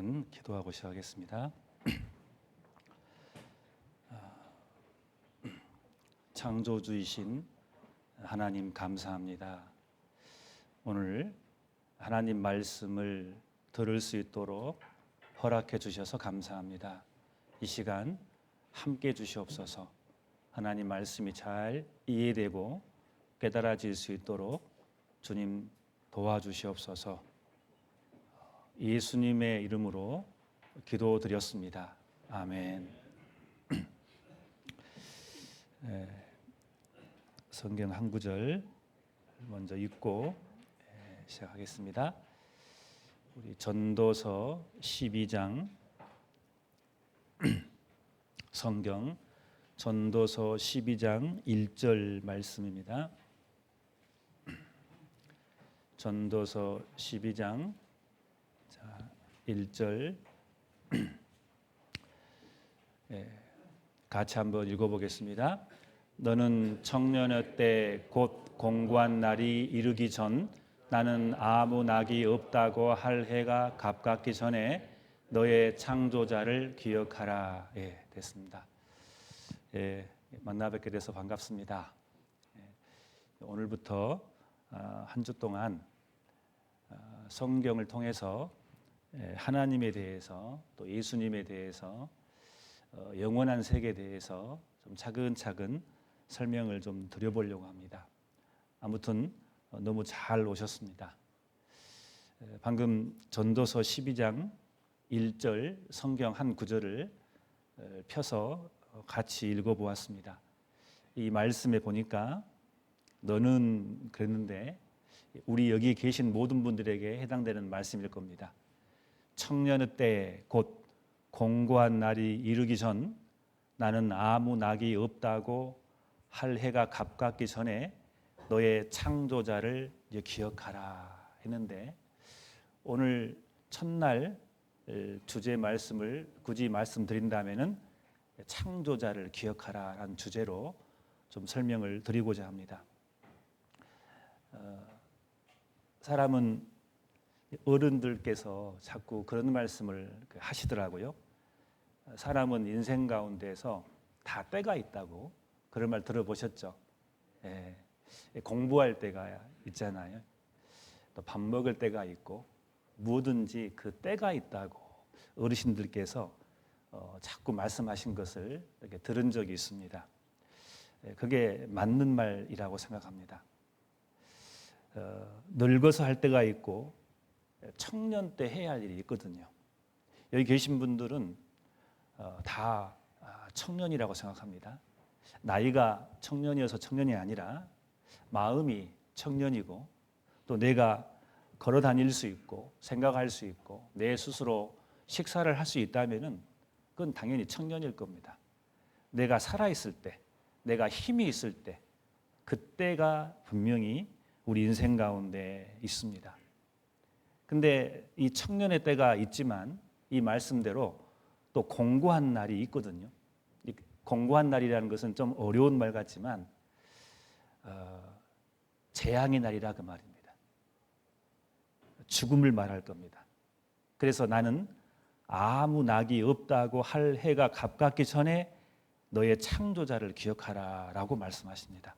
시간 기도하고 시작하겠습니다. 창조주이신 하나님 감사합니다. 오늘 하나님 말씀을 들을 수 있도록 허락해 주셔서 감사합니다. 이 시간 함께 주시옵소서. 하나님 말씀이 잘 이해되고 깨달아질 수 있도록 주님 도와주시옵소서. 예수님의 이름으로 기도드렸습니다. 아멘. 성경 한 구절 먼저 읽고 시작하겠습니다. 우리 전도서 12장 성경 전도서 12장 1절 말씀입니다. 전도서 12장 1절 같이 한번 읽어보겠습니다. 너는 청년의 때 곧 공고한 날이 이르기 전 나는 아무 낙이 없다고 할 해가 가깝기 전에 너의 창조자를 기억하라. 됐습니다. 만나 뵙게 돼서 반갑습니다. 오늘부터 한 주 동안 성경을 통해서 하나님에 대해서 또 예수님에 대해서 영원한 세계에 대해서 좀 차근차근 설명을 좀 드려보려고 합니다. 아무튼 너무 잘 오셨습니다. 방금 전도서 12장 1절 성경 한 구절을 펴서 같이 읽어보았습니다. 이 말씀에 보니까 너는 그랬는데 우리 여기 계신 모든 분들에게 해당되는 말씀일 겁니다. 청년의 때 곧 공고한 날이 이르기 전 나는 아무 낙이 없다고 할 해가 가깝기 전에 너의 창조자를 기억하라 했는데 오늘 첫날 주제 말씀을 굳이 말씀드린다면은 창조자를 기억하라라는 주제로 좀 설명을 드리고자 합니다. 사람은 어른들께서 자꾸 그런 말씀을 하시더라고요. 사람은 인생 가운데서 다 때가 있다고 그런 말 들어보셨죠? 공부할 때가 있잖아요. 또 밥 먹을 때가 있고 뭐든지 그 때가 있다고 어르신들께서 자꾸 말씀하신 것을 이렇게 들은 적이 있습니다. 그게 맞는 말이라고 생각합니다. 늙어서 할 때가 있고 청년 때 해야 할 일이 있거든요. 여기 계신 분들은 다 청년이라고 생각합니다. 나이가 청년이어서 청년이 아니라 마음이 청년이고 또 내가 걸어 다닐 수 있고 생각할 수 있고 내 스스로 식사를 할 수 있다면은 그건 당연히 청년일 겁니다. 내가 살아있을 때, 내가 힘이 있을 때 그때가 분명히 우리 인생 가운데 있습니다. 근데 이 청년의 때가 있지만 이 말씀대로 또 공고한 날이 있거든요. 이 공고한 날이라는 것은 좀 어려운 말 같지만 재앙의 날이라 그 말입니다. 죽음을 말할 겁니다. 그래서 나는 아무 낙이 없다고 할 해가 가깝기 전에 너의 창조자를 기억하라라고 말씀하십니다.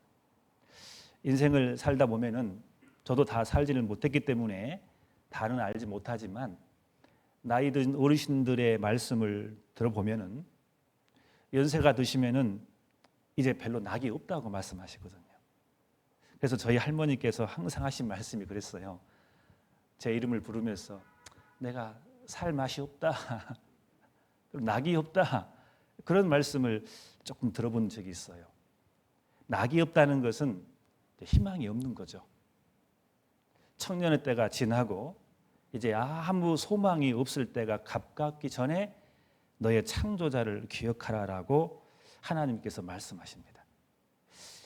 인생을 살다 보면은 저도 다 살지는 못했기 때문에 다는 알지 못하지만 나이 든 어르신들의 말씀을 들어보면은 연세가 드시면은 이제 별로 낙이 없다고 말씀하시거든요. 그래서 저희 할머니께서 항상 하신 말씀이 그랬어요. 제 이름을 부르면서 내가 살 맛이 없다, 낙이 없다 그런 말씀을 조금 들어본 적이 있어요. 낙이 없다는 것은 희망이 없는 거죠. 청년의 때가 지나고 이제 아무 소망이 없을 때가 가깝기 전에 너의 창조자를 기억하라라고 하나님께서 말씀하십니다.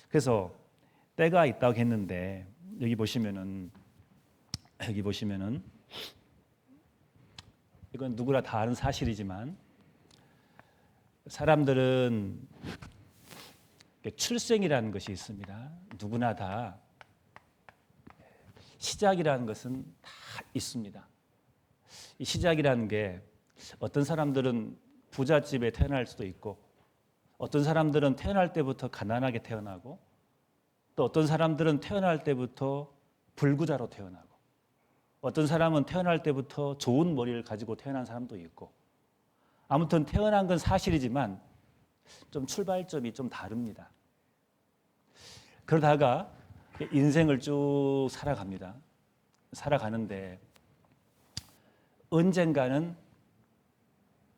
그래서 때가 있다고 했는데 여기 보시면은 이건 누구나 다 아는 사실이지만 사람들은 출생이라는 것이 있습니다. 누구나 다 시작이라는 것은 다 있습니다. 이 시작이라는 게 어떤 사람들은 부잣집에 태어날 수도 있고 어떤 사람들은 태어날 때부터 가난하게 태어나고 또 어떤 사람들은 태어날 때부터 불구자로 태어나고 어떤 사람은 태어날 때부터 좋은 머리를 가지고 태어난 사람도 있고 아무튼 태어난 건 사실이지만 좀 출발점이 좀 다릅니다. 그러다가 인생을 쭉 살아갑니다. 살아가는데 언젠가는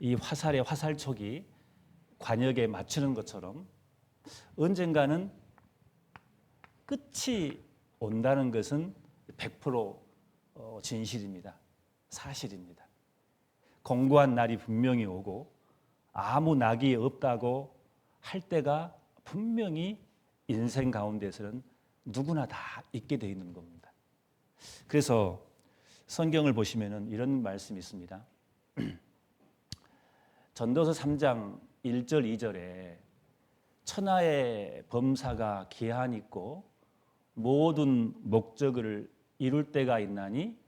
이 화살의 화살촉이 관역에 맞추는 것처럼 언젠가는 끝이 온다는 것은 100% 진실입니다. 사실입니다. 공고한 날이 분명히 오고 아무 낙이 없다고 할 때가 분명히 인생 가운데서는 누구나 다 있게 되어 있는 겁니다. 그래서 성경을 보시면은 이런 말씀이 있습니다. 전도서 3장 1절 2절에 천하의 범사가 기한 있고 모든 목적을 이룰 때가 있나니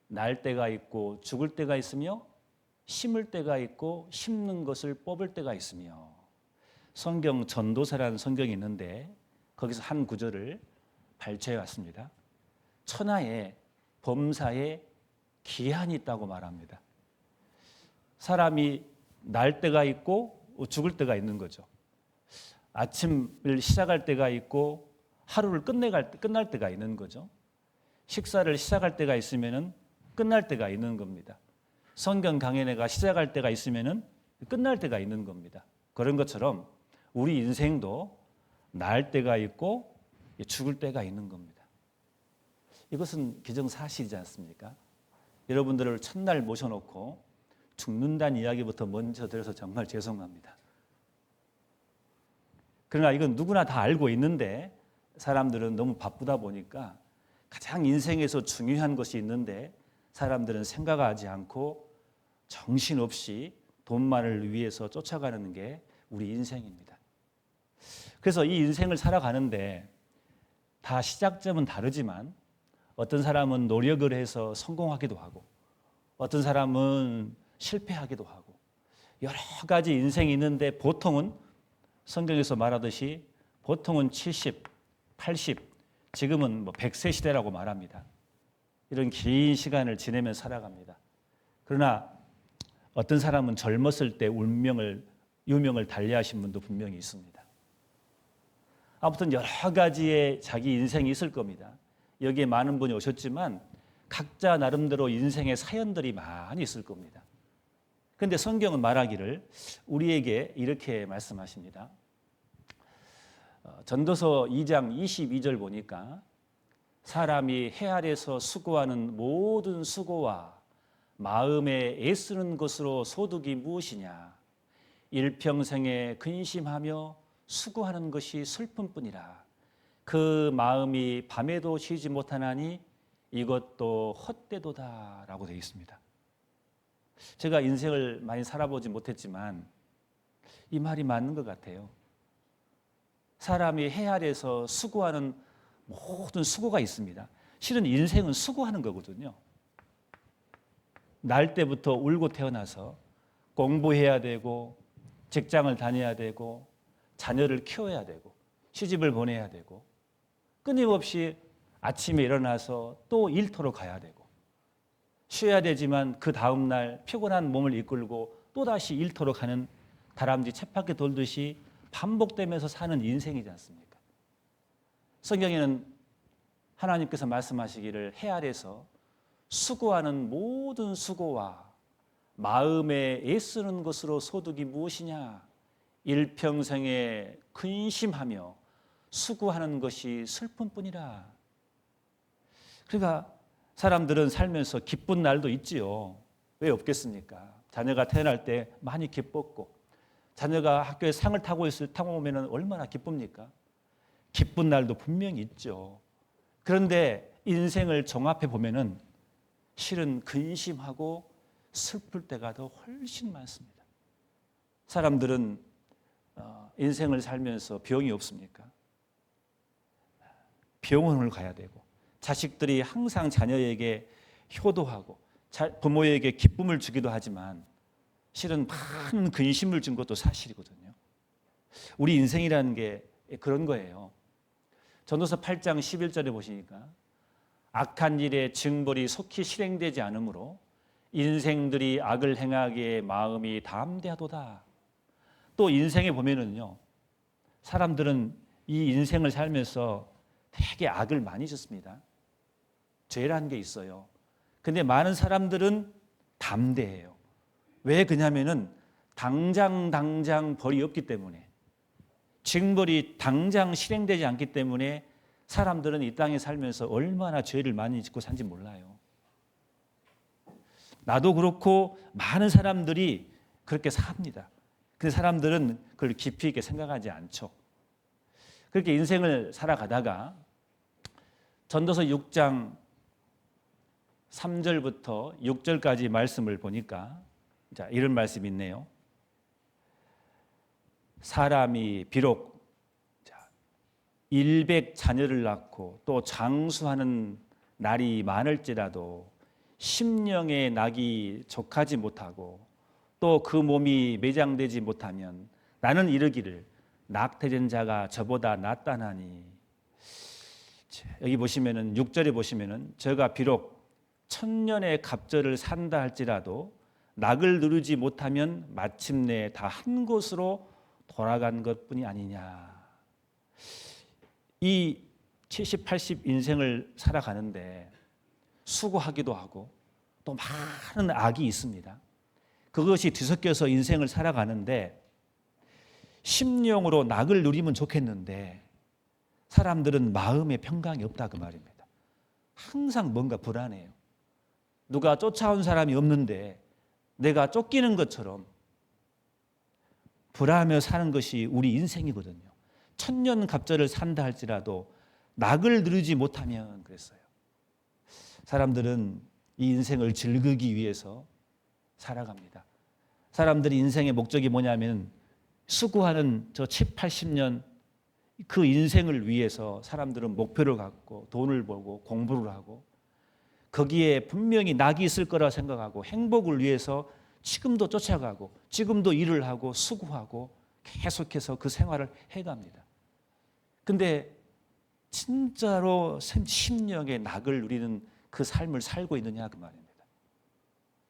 날 때가 있고 죽을 때가 있으며 심을 때가 있고 심는 것을 뽑을 때가 있으며 성경 전도서라는 성경이 있는데 거기서 한 구절을 발췌해 왔습니다. 천하에 범사에 기한이 있다고 말합니다. 사람이 날 때가 있고 죽을 때가 있는 거죠. 아침을 시작할 때가 있고 하루를 끝날 때가 있는 거죠. 식사를 시작할 때가 있으면은 끝날 때가 있는 겁니다. 성경 강연회가 시작할 때가 있으면은 끝날 때가 있는 겁니다. 그런 것처럼 우리 인생도 날 때가 있고 죽을 때가 있는 겁니다. 이것은 기정사실이지 않습니까? 여러분들을 첫날 모셔놓고 죽는다는 이야기부터 먼저 들어서 정말 죄송합니다. 그러나 이건 누구나 다 알고 있는데 사람들은 너무 바쁘다 보니까 가장 인생에서 중요한 것이 있는데 사람들은 생각하지 않고 정신없이 돈만을 위해서 쫓아가는 게 우리 인생입니다. 그래서 이 인생을 살아가는데 다 시작점은 다르지만 어떤 사람은 노력을 해서 성공하기도 하고 어떤 사람은 실패하기도 하고 여러 가지 인생이 있는데 보통은 성경에서 말하듯이 보통은 70, 80, 지금은 100세 시대라고 말합니다. 이런 긴 시간을 지내며 살아갑니다. 그러나 어떤 사람은 젊었을 때 유명을 달리하신 분도 분명히 있습니다. 아무튼 여러 가지의 자기 인생이 있을 겁니다. 여기에 많은 분이 오셨지만 각자 나름대로 인생의 사연들이 많이 있을 겁니다. 그런데 성경은 말하기를 우리에게 이렇게 말씀하십니다. 전도서 2장 22절 보니까 사람이 해 아래서 수고하는 모든 수고와 마음에 애쓰는 것으로 소득이 무엇이냐? 일평생에 근심하며 수고하는 것이 슬픔뿐이라. 그 마음이 밤에도 쉬지 못하나니 이것도 헛되도다라고 되어 있습니다. 제가 인생을 많이 살아보지 못했지만 이 말이 맞는 것 같아요. 사람이 해 아래서 수고하는 모든 수고가 있습니다. 실은 인생은 수고하는 거거든요. 날 때부터 울고 태어나서 공부해야 되고 직장을 다녀야 되고 자녀를 키워야 되고 시집을 보내야 되고 끊임없이 아침에 일어나서 또 일터로 가야 되고 쉬어야 되지만 그 다음 날 피곤한 몸을 이끌고 또다시 일터로 가는 다람쥐 쳇바퀴 돌듯이 반복되면서 사는 인생이지 않습니까? 성경에는 하나님께서 말씀하시기를 해 아래서 수고하는 모든 수고와 마음에 애쓰는 것으로 소득이 무엇이냐? 일평생에 근심하며 수고하는 것이 슬픔뿐이라. 그러니까 사람들은 살면서 기쁜 날도 있지요. 왜 없겠습니까? 자녀가 태어날 때 많이 기뻤고 자녀가 학교에 상을 타고 오면 얼마나 기쁩니까? 기쁜 날도 분명히 있죠. 그런데 인생을 종합해 보면은 실은 근심하고 슬플 때가 더 훨씬 많습니다. 사람들은 인생을 살면서 병이 없습니까? 병원을 가야 되고 자식들이 항상 자녀에게 효도하고 부모에게 기쁨을 주기도 하지만 실은 많은 근심을 준 것도 사실이거든요. 우리 인생이라는 게 그런 거예요. 전도서 8장 11절에 보시니까 악한 일의 징벌이 속히 실행되지 않으므로 인생들이 악을 행하기에 마음이 담대하도다. 또 인생에 보면은요, 사람들은 이 인생을 살면서 되게 악을 많이 짓습니다. 죄라는 게 있어요. 근데 많은 사람들은 담대해요. 왜 그러냐면은 당장 벌이 없기 때문에, 징벌이 당장 실행되지 않기 때문에 사람들은 이 땅에 살면서 얼마나 죄를 많이 짓고 산지 몰라요. 나도 그렇고 많은 사람들이 그렇게 삽니다. 근데 사람들은 그걸 깊이 있게 생각하지 않죠. 그렇게 인생을 살아가다가 전도서 6장 3절부터 6절까지 말씀을 보니까 이런 말씀이 있네요. 사람이 비록 100자녀를 낳고 또 장수하는 날이 많을지라도 심령의 낙이 족하지 못하고 또 그 몸이 매장되지 못하면 나는 이르기를 낙태된 자가 저보다 낫다나니. 여기 보시면은 6절에 보시면은 저가 비록 1000년의 갑절을 산다 할지라도 낙을 누르지 못하면 마침내 다 한 곳으로 돌아간 것뿐이 아니냐. 이 70, 80 인생을 살아가는데 수고하기도 하고 또 많은 악이 있습니다. 그것이 뒤섞여서 인생을 살아가는데 심령으로 낙을 누리면 좋겠는데 사람들은 마음의 평강이 없다 그 말입니다. 항상 뭔가 불안해요. 누가 쫓아온 사람이 없는데 내가 쫓기는 것처럼 불안하며 사는 것이 우리 인생이거든요. 1000년 갑절을 산다 할지라도 낙을 누리지 못하면 그랬어요. 사람들은 이 인생을 즐기기 위해서 살아갑니다. 사람들이 인생의 목적이 뭐냐면 수고하는 저 70, 80년 그 인생을 위해서 사람들은 목표를 갖고 돈을 벌고 공부를 하고 거기에 분명히 낙이 있을 거라 생각하고 행복을 위해서 지금도 쫓아가고 지금도 일을 하고 수고하고 계속해서 그 생활을 해갑니다. 근데 진짜로 심령의 낙을 누리는 그 삶을 살고 있느냐 그 말입니다.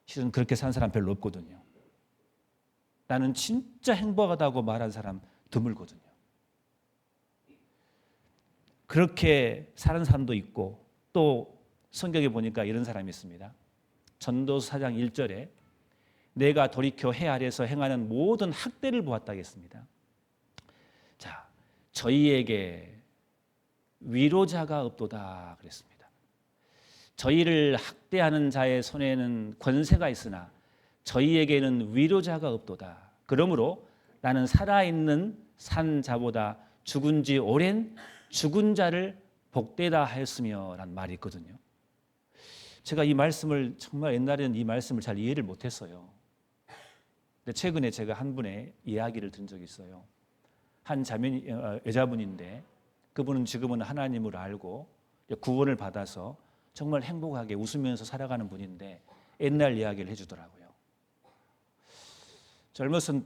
실은 그렇게 산 사람 별로 없거든요. 나는 진짜 행복하다고 말한 사람 드물거든요. 그렇게 사는 사람도 있고 또 성경에 보니까 이런 사람이 있습니다. 전도서 4장 1절에 내가 돌이켜 해 아래에서 행하는 모든 학대를 보았다 했습니다. 자, 저희에게 위로자가 없도다 그랬습니다. 저희를 학대하는 자의 손에는 권세가 있으나 저희에게는 위로자가 없도다. 그러므로 나는 살아있는 산 자보다 죽은 지 오랜 죽은 자를 복되다 하였으며 라는 말이 있거든요. 제가 이 말씀을 정말 옛날에는 이 말씀을 잘 이해를 못했어요. 근데 최근에 제가 한 분의 이야기를 들은 적이 있어요. 한 여자분인데 그분은 지금은 하나님을 알고 구원을 받아서 정말 행복하게 웃으면서 살아가는 분인데 옛날 이야기를 해주더라고요. 젊어서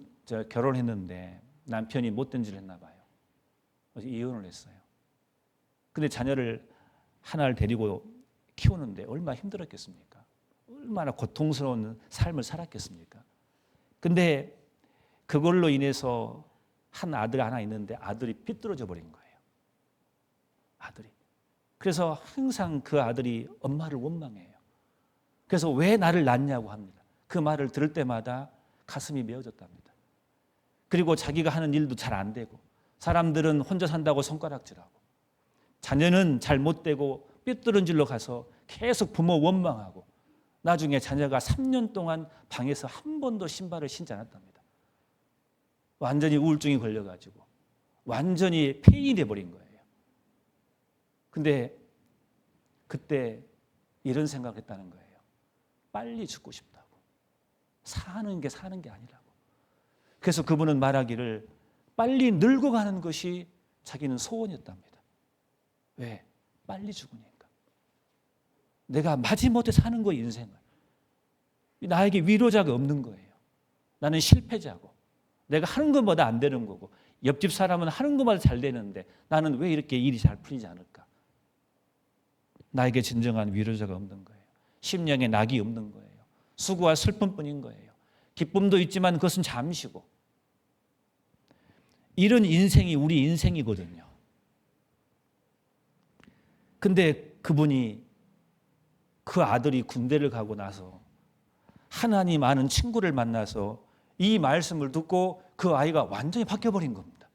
결혼했는데 남편이 못된 짓을 했나 봐요. 그래서 이혼을 했어요. 근데 자녀를 하나를 데리고 키우는데 얼마나 힘들었겠습니까? 얼마나 고통스러운 삶을 살았겠습니까? 근데 그걸로 인해서 한 아들 하나 있는데 아들이 삐뚤어져 버린 거예요. 아들이. 그래서 항상 그 아들이 엄마를 원망해요. 그래서 왜 나를 낳냐고 합니다. 그 말을 들을 때마다 가슴이 메어졌답니다. 그리고 자기가 하는 일도 잘 안 되고 사람들은 혼자 산다고 손가락질하고 자녀는 잘 못 되고 삐뚤은 질로 가서 계속 부모 원망하고 나중에 자녀가 3년 동안 방에서 한 번도 신발을 신지 않았답니다. 완전히 우울증이 걸려가지고 완전히 폐인돼 버린 거예요. 근데 그때 이런 생각을 했다는 거예요. 빨리 죽고 싶다고. 사는 게 아니라고. 그래서 그분은 말하기를 빨리 늙어가는 것이 자기는 소원이었답니다. 왜? 빨리 죽으니까. 내가 마지못해 사는 거예요, 인생을. 나에게 위로자가 없는 거예요. 나는 실패자고, 내가 하는 것마다 안 되는 거고, 옆집 사람은 하는 것마다 잘 되는데 나는 왜 이렇게 일이 잘 풀리지 않을까? 나에게 진정한 위로자가 없는 거예요. 심령에 낙이 없는 거예요. 수고와 슬픔뿐인 거예요. 기쁨도 있지만 그것은 잠시고. 이런 인생이 우리 인생이거든요. 근데 그분이, 그 아들이 군대를 가고 나서 하나님 아는 친구를 만나서 이 말씀을 듣고 그 아이가 완전히 바뀌어버린 겁니다.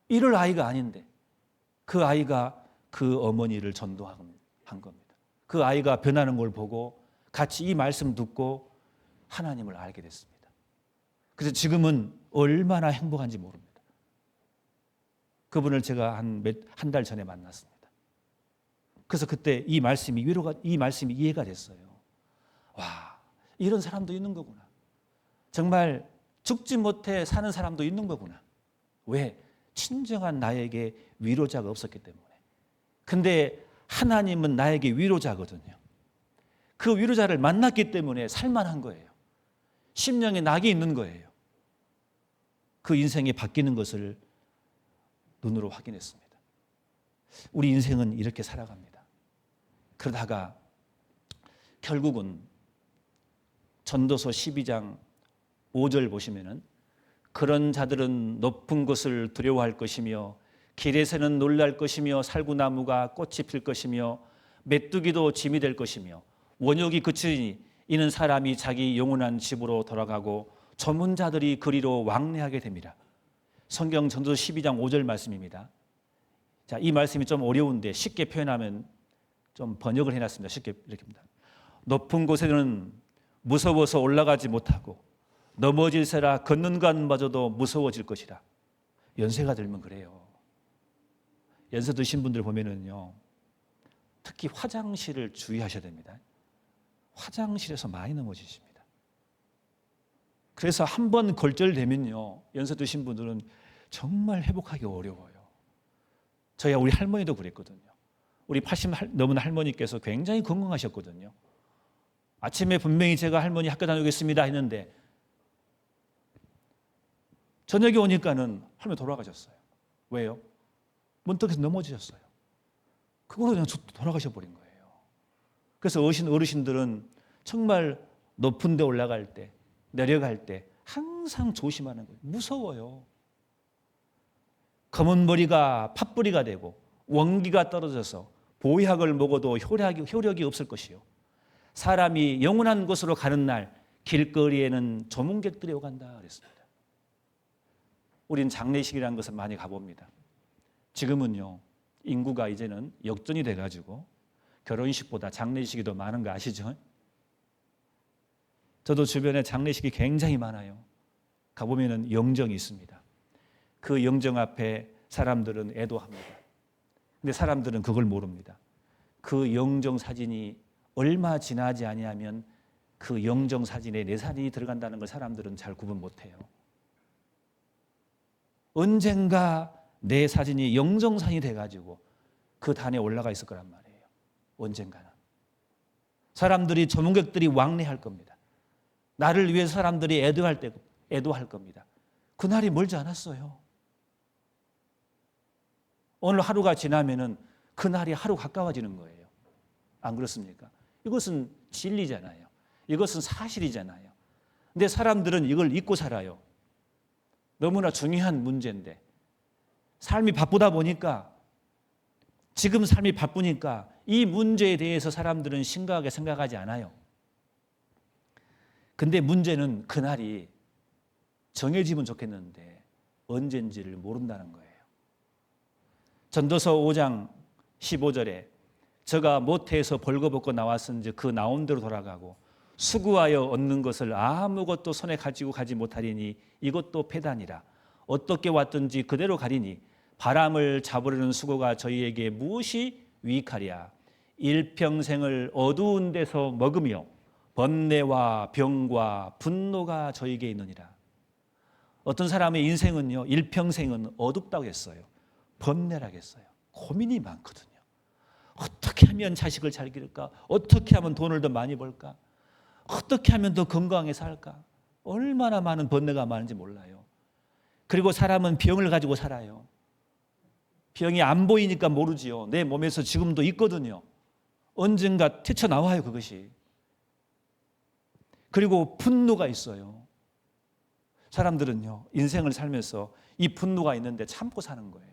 이럴 아이가 아닌데 그 아이가 그 어머니를 전도한 겁니다. 그 아이가 변하는 걸 보고 같이 이 말씀 듣고 하나님을 알게 됐습니다. 그래서 지금은 얼마나 행복한지 모릅니다. 그분을 제가 한 달 전에 만났습니다. 그래서 그때 이 말씀이 이해가 됐어요. 와, 이런 사람도 있는 거구나. 정말 죽지 못해 사는 사람도 있는 거구나. 왜? 친정한 나에게 위로자가 없었기 때문에. 근데 하나님은 나에게 위로자거든요. 그 위로자를 만났기 때문에 살만한 거예요. 심령에 낙이 있는 거예요. 그 인생이 바뀌는 것을 눈으로 확인했습니다. 우리 인생은 이렇게 살아갑니다. 그러다가 결국은 전도서 12장 5절 보시면은 그런 자들은 높은 것을 두려워할 것이며 길에서는 놀랄 것이며 살구나무가 꽃이 필 것이며 메뚜기도 짐이 될 것이며 원욕이 그치니 이는 사람이 자기 영원한 집으로 돌아가고 조문자들이 그리로 왕래하게 됩니다. 성경 전도서 12장 5절 말씀입니다. 자, 이 말씀이 좀 어려운데 쉽게 표현하면 좀 번역을 해놨습니다. 쉽게 이렇게입니다. 높은 곳에는 무서워서 올라가지 못하고 넘어질세라 걷는 것마저도 무서워질 것이라. 연세가 들면 그래요. 연세 드신 분들 보면은요, 특히 화장실을 주의하셔야 됩니다. 화장실에서 많이 넘어지십니다. 그래서 한 번 골절되면요, 연세 드신 분들은 정말 회복하기 어려워요. 저희가 우리 할머니도 그랬거든요. 우리 80 넘은 할머니께서 굉장히 건강하셨거든요. 아침에 분명히 제가 할머니 학교 다녀오겠습니다 했는데 저녁에 오니까는 할머니 돌아가셨어요. 왜요? 문턱에서 넘어지셨어요. 그걸로 그냥 돌아가셔 버린 거예요. 그래서 어르신들은 정말 높은 데 올라갈 때, 내려갈 때 항상 조심하는 거예요. 무서워요. 검은 머리가 팥뿌리가 되고 원기가 떨어져서 보약을 먹어도 효력이 없을 것이요. 사람이 영원한 곳으로 가는 날 길거리에는 조문객들이 오간다 그랬습니다. 우린 장례식이라는 것을 많이 가봅니다. 지금은요, 인구가 이제는 역전이 돼가지고 결혼식보다 장례식이 더 많은 거 아시죠? 저도 주변에 장례식이 굉장히 많아요. 가보면은 영정이 있습니다. 그 영정 앞에 사람들은 애도합니다. 근데 사람들은 그걸 모릅니다. 그 영정 사진이 얼마 지나지 아니하면 그 영정 사진에 내 사진이 들어간다는 걸 사람들은 잘 구분 못해요. 언젠가 내 사진이 영정사진이 돼가지고 그 단에 올라가 있을 거란 말이에요. 언젠가는. 사람들이, 조문객들이 왕래할 겁니다. 나를 위해 사람들이 애도할 겁니다. 그날이 멀지 않았어요. 오늘 하루가 지나면은 그날이 하루 가까워지는 거예요. 안 그렇습니까? 이것은 진리잖아요. 이것은 사실이잖아요. 근데 사람들은 이걸 잊고 살아요. 너무나 중요한 문제인데 삶이 바쁘다 보니까, 지금 삶이 바쁘니까 이 문제에 대해서 사람들은 심각하게 생각하지 않아요. 근데 문제는 그날이 정해지면 좋겠는데 언젠지를 모른다는 거예요. 전도서 5장 15절에 저가 모태에서 벌거벗고 나왔은즉 그 나온 대로 돌아가고 수고하여 얻는 것을 아무것도 손에 가지고 가지 못하리니 이것도 패단이라. 어떻게 왔든지 그대로 가리니 바람을 잡으려는 수고가 저희에게 무엇이 유익하랴. 일평생을 어두운 데서 먹으며 번뇌와 병과 분노가 저에게 있느니라. 어떤 사람의 인생은요, 일평생은 어둡다고 했어요. 번뇌라고 했어요. 고민이 많거든요. 어떻게 하면 자식을 잘 기를까? 어떻게 하면 돈을 더 많이 벌까? 어떻게 하면 더 건강하게 살까? 얼마나 많은 번뇌가 많은지 몰라요. 그리고 사람은 병을 가지고 살아요. 병이 안 보이니까 모르지요. 내 몸에서 지금도 있거든요. 언젠가 튀쳐나와요, 그것이. 그리고 분노가 있어요. 사람들은요, 인생을 살면서 이 분노가 있는데 참고 사는 거예요.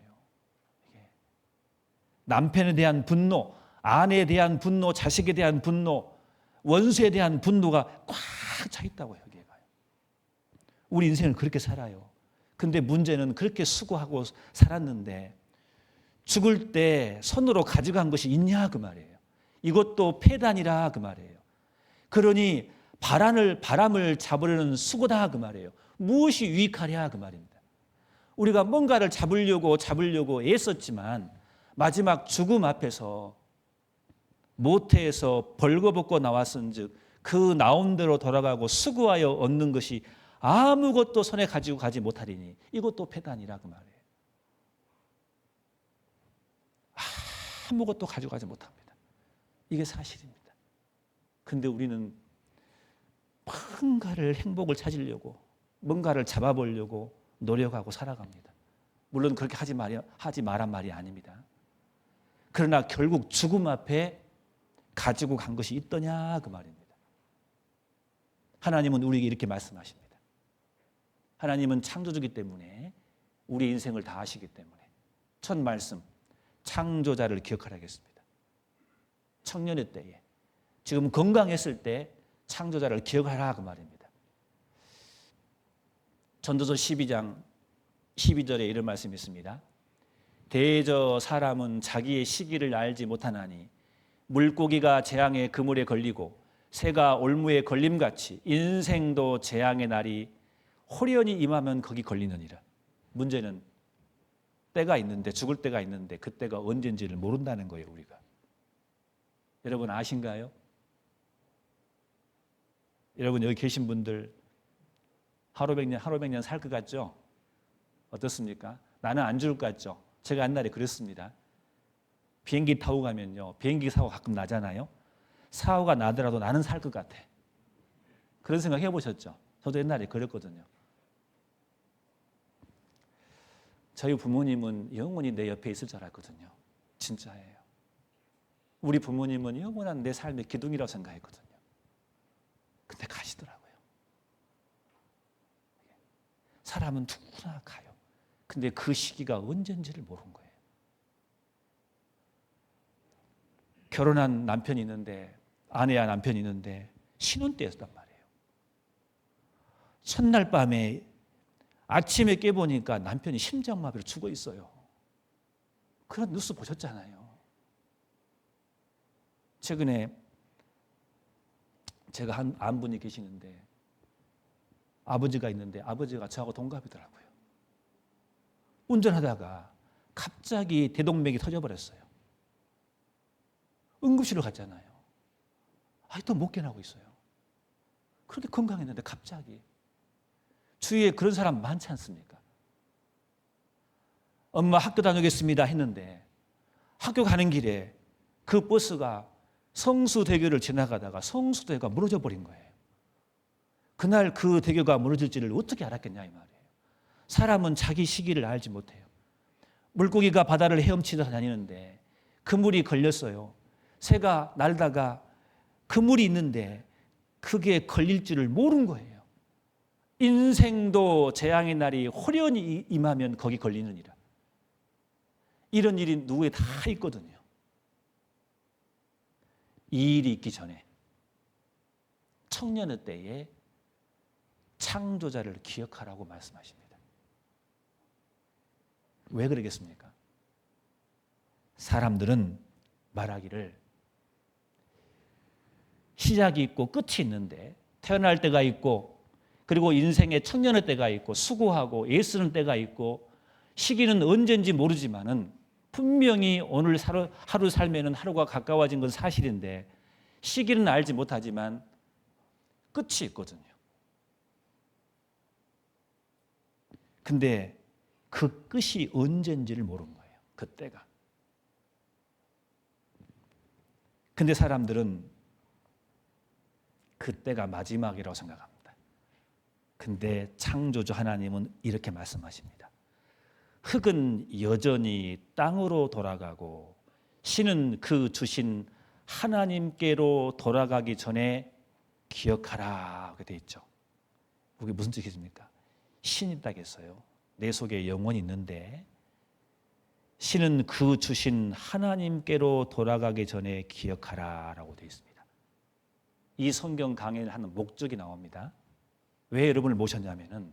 남편에 대한 분노, 아내에 대한 분노, 자식에 대한 분노, 원수에 대한 분노가 꽉 차 있다고 여기에 봐요. 우리 인생을 그렇게 살아요. 근데 문제는 그렇게 수고하고 살았는데 죽을 때 손으로 가져간 것이 있냐 그 말이에요. 이것도 폐단이라 그 말이에요. 그러니 바람을 잡으려는 수고다 그 말이에요. 무엇이 유익하랴 그 말입니다. 우리가 뭔가를 잡으려고 애썼지만 마지막 죽음 앞에서 모태에서 벌거벗고 나왔은즉 그 나온 대로 돌아가고 수고하여 얻는 것이 아무것도 손에 가지고 가지 못하리니 이것도 폐단이라 그 말이에요. 아무것도 가져가지 못합니다. 이게 사실입니다. 근데 우리는 뭔가를 행복을 찾으려고 뭔가를 잡아보려고 노력하고 살아갑니다. 물론 그렇게 하지 말란 말이 아닙니다. 그러나 결국 죽음 앞에 가지고 간 것이 있더냐 그 말입니다. 하나님은 우리에게 이렇게 말씀하십니다. 하나님은 창조주기 때문에 우리 인생을 다 아시기 때문에 첫 말씀, 창조자를 기억하라겠습니다. 청년의 때에 지금 건강했을 때 창조자를 기억하라 그 말입니다. 전도서 12장 12절에 이런 말씀이 있습니다. 대저 사람은 자기의 시기를 알지 못하나니 물고기가 재앙의 그물에 걸리고 새가 올무에 걸림같이 인생도 재앙의 날이 호련히 임하면 거기 걸리느니라. 문제는 때가 있는데 죽을 때가 있는데 그 때가 언제인지를 모른다는 거예요. 우리가. 여러분 아신가요? 여러분 여기 계신 분들 하루 100년 살 것 같죠? 어떻습니까? 나는 안 죽을 것 같죠? 제가 옛날에 그랬습니다. 비행기 타고 가면요, 비행기 사고 가끔 나잖아요. 사고가 나더라도 나는 살 것 같아. 그런 생각 해보셨죠? 저도 옛날에 그랬거든요. 저희 부모님은 영원히 내 옆에 있을 줄 알았거든요. 진짜예요. 우리 부모님은 영원한 내 삶의 기둥이라고 생각했거든요. 근데 가시더라고요. 사람은 누구나 가요. 근데 그 시기가 언제인지를 모르는 거예요. 결혼한 남편이 있는데, 아내와 남편이 있는데 신혼 때였단 말이에요. 첫날 밤에 아침에 깨보니까 남편이 심장마비로 죽어 있어요. 그런 뉴스 보셨잖아요. 최근에 제가 안 분이 계시는데 아버지가 있는데 아버지가 저하고 동갑이더라고요. 운전하다가 갑자기 대동맥이 터져버렸어요. 응급실로 갔잖아요. 아직도 못 견하고 있어요. 그렇게 건강했는데 갑자기. 주위에 그런 사람 많지 않습니까? 엄마 학교 다녀오겠습니다 했는데 학교 가는 길에 그 버스가 성수대교를 지나가다가 성수대교가 무너져 버린 거예요. 그날 그 대교가 무너질지를 어떻게 알았겠냐 이 말이에요. 사람은 자기 시기를 알지 못해요. 물고기가 바다를 헤엄치다 다니는데 그물이 걸렸어요. 새가 날다가 그물이 있는데 그게 걸릴 줄을 모른 거예요. 인생도 재앙의 날이 호련히 임하면 거기 걸리느니라. 이런 일이 누구에 다 있거든요. 이 일이 있기 전에 청년의 때에 창조자를 기억하라고 말씀하십니다. 왜 그러겠습니까? 사람들은 말하기를 시작이 있고 끝이 있는데 태어날 때가 있고 그리고 인생의 청년의 때가 있고 수고하고 애쓰는 때가 있고 시기는 언제인지 모르지만은 분명히 오늘 하루 살면은 하루가 가까워진 건 사실인데 시기는 알지 못하지만 끝이 있거든요. 근데 그 끝이 언제인지를 모르는 거예요. 그때가. 근데 사람들은 그때가 마지막이라고 생각합니다. 근데 창조주 하나님은 이렇게 말씀하십니다. 흙은 여전히 땅으로 돌아가고 신은 그 주신 하나님께로 돌아가기 전에 기억하라 그렇게 돼 있죠. 그게 무슨 뜻입니까? 신이 있다고 했어요. 내 속에 영혼이 있는데 신은 그 주신 하나님께로 돌아가기 전에 기억하라라고 되어 있습니다. 이 성경 강의를 하는 목적이 나옵니다. 왜 여러분을 모셨냐면은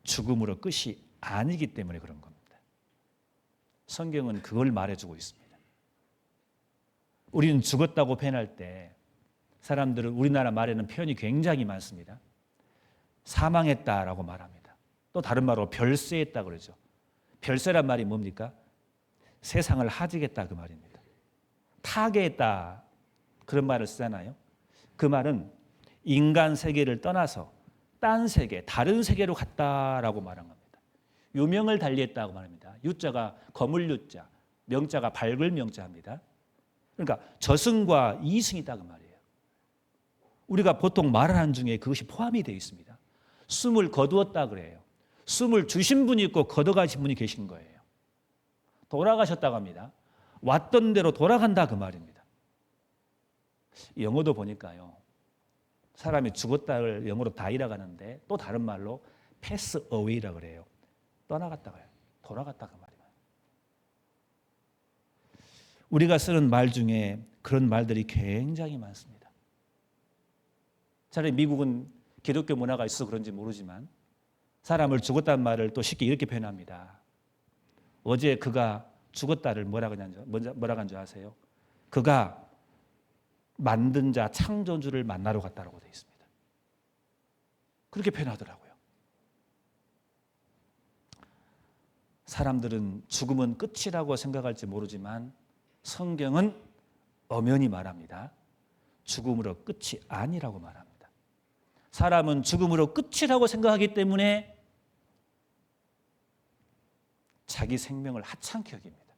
죽음으로 끝이 아니기 때문에 그런 겁니다. 성경은 그걸 말해주고 있습니다. 우리는 죽었다고 표현할 때 사람들은 우리나라 말에는 표현이 굉장히 많습니다. 사망했다라고 말합니다. 또 다른 말로 별세했다 그러죠. 별세란 말이 뭡니까? 세상을 하직했다 그 말입니다. 타계했다 그런 말을 쓰잖아요. 그 말은 인간 세계를 떠나서 딴 세계, 다른 세계로 갔다라고 말한 겁니다. 유명을 달리했다고 말합니다. 유자가 거물 유자, 명자가 밝을 명자입니다. 그러니까 저승과 이승이 있다 그 말이에요. 우리가 보통 말하는 중에 그것이 포함이 되어 있습니다. 숨을 거두었다 그래요. 숨을 주신 분이 있고 걷어가신 분이 계신 거예요. 돌아가셨다고 합니다. 왔던 대로 돌아간다 그 말입니다. 영어도 보니까요. 사람이 죽었다를 영어로 die라고 하는데 또 다른 말로 pass away라고 그래요. 떠나갔다가 돌아갔다 그 말이에요. 우리가 쓰는 말 중에 그런 말들이 굉장히 많습니다. 차라리 미국은 기독교 문화가 있어서 그런지 모르지만 사람을 죽었다는 말을 또 쉽게 이렇게 표현합니다. 어제 그가 죽었다를 뭐라고 한 줄 아세요? 그가 만든 자 창조주를 만나러 갔다라고 되어 있습니다. 그렇게 표현하더라고요. 사람들은 죽음은 끝이라고 생각할지 모르지만 성경은 엄연히 말합니다. 죽음으로 끝이 아니라고 말합니다. 사람은 죽음으로 끝이라고 생각하기 때문에 자기 생명을 하찮게 여깁니다.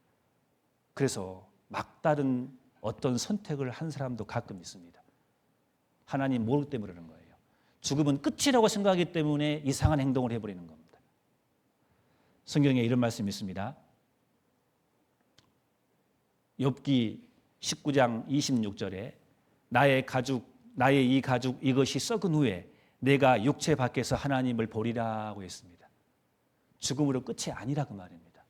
그래서 막다른 어떤 선택을 한 사람도 가끔 있습니다. 하나님 모르기 때문에 그러는 거예요. 죽음은 끝이라고 생각하기 때문에 이상한 행동을 해버리는 겁니다. 성경에 이런 말씀이 있습니다. 욥기 19장 26절에 나의 이 가죽 이것이 썩은 후에 내가 육체 밖에서 하나님을 보리라고 했습니다. 죽음으로 끝이 아니라 그 말입니다.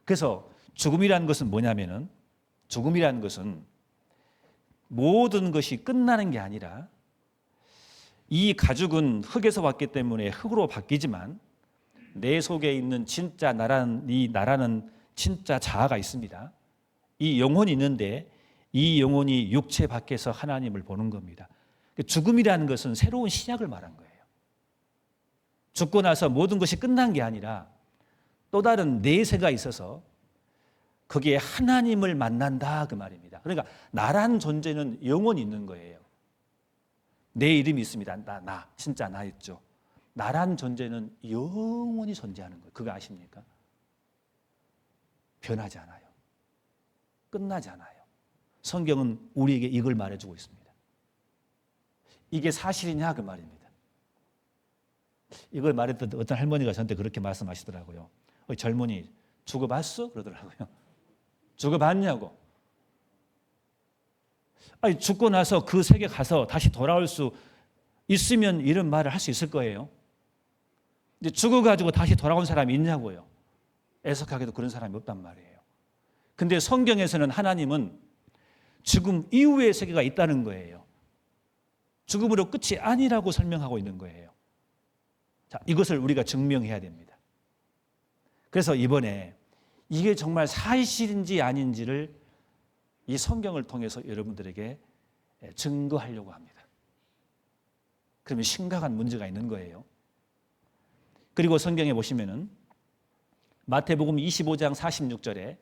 그래서 죽음이라는 것은 뭐냐면은 죽음이라는 것은 모든 것이 끝나는 게 아니라 이 가죽은 흙에서 왔기 때문에 흙으로 바뀌지만 내 속에 있는 진짜 나라는 진짜 자아가 있습니다. 이 영혼이 있는데 이 영혼이 육체 밖에서 하나님을 보는 겁니다. 죽음이라는 것은 새로운 시작을 말한 거예요. 죽고 나서 모든 것이 끝난 게 아니라 또 다른 내세가 있어서 거기에 하나님을 만난다 그 말입니다. 그러니까 나란 존재는 영원히 있는 거예요. 내 이름이 있습니다. 나 진짜 나 있죠. 나란 존재는 영원히 존재하는 거예요. 그거 아십니까? 변하지 않아요. 끝나지 않아요. 성경은 우리에게 이걸 말해주고 있습니다. 이게 사실이냐 그 말입니다. 이걸 말했던 어떤 할머니가 저한테 그렇게 말씀하시더라고요. 젊은이 죽어봤어? 그러더라고요. 죽어봤냐고. 아니, 죽고 나서 그 세계 가서 다시 돌아올 수 있으면 이런 말을 할 수 있을 거예요. 근데 죽어가지고 다시 돌아온 사람이 있냐고요. 애석하게도 그런 사람이 없단 말이에요. 근데 성경에서는 하나님은 죽음 이후의 세계가 있다는 거예요. 죽음으로 끝이 아니라고 설명하고 있는 거예요. 자, 이것을 우리가 증명해야 됩니다. 그래서 이번에 이게 정말 사실인지 아닌지를 이 성경을 통해서 여러분들에게 증거하려고 합니다. 그러면 심각한 문제가 있는 거예요. 그리고 성경에 보시면은 마태복음 25장 46절에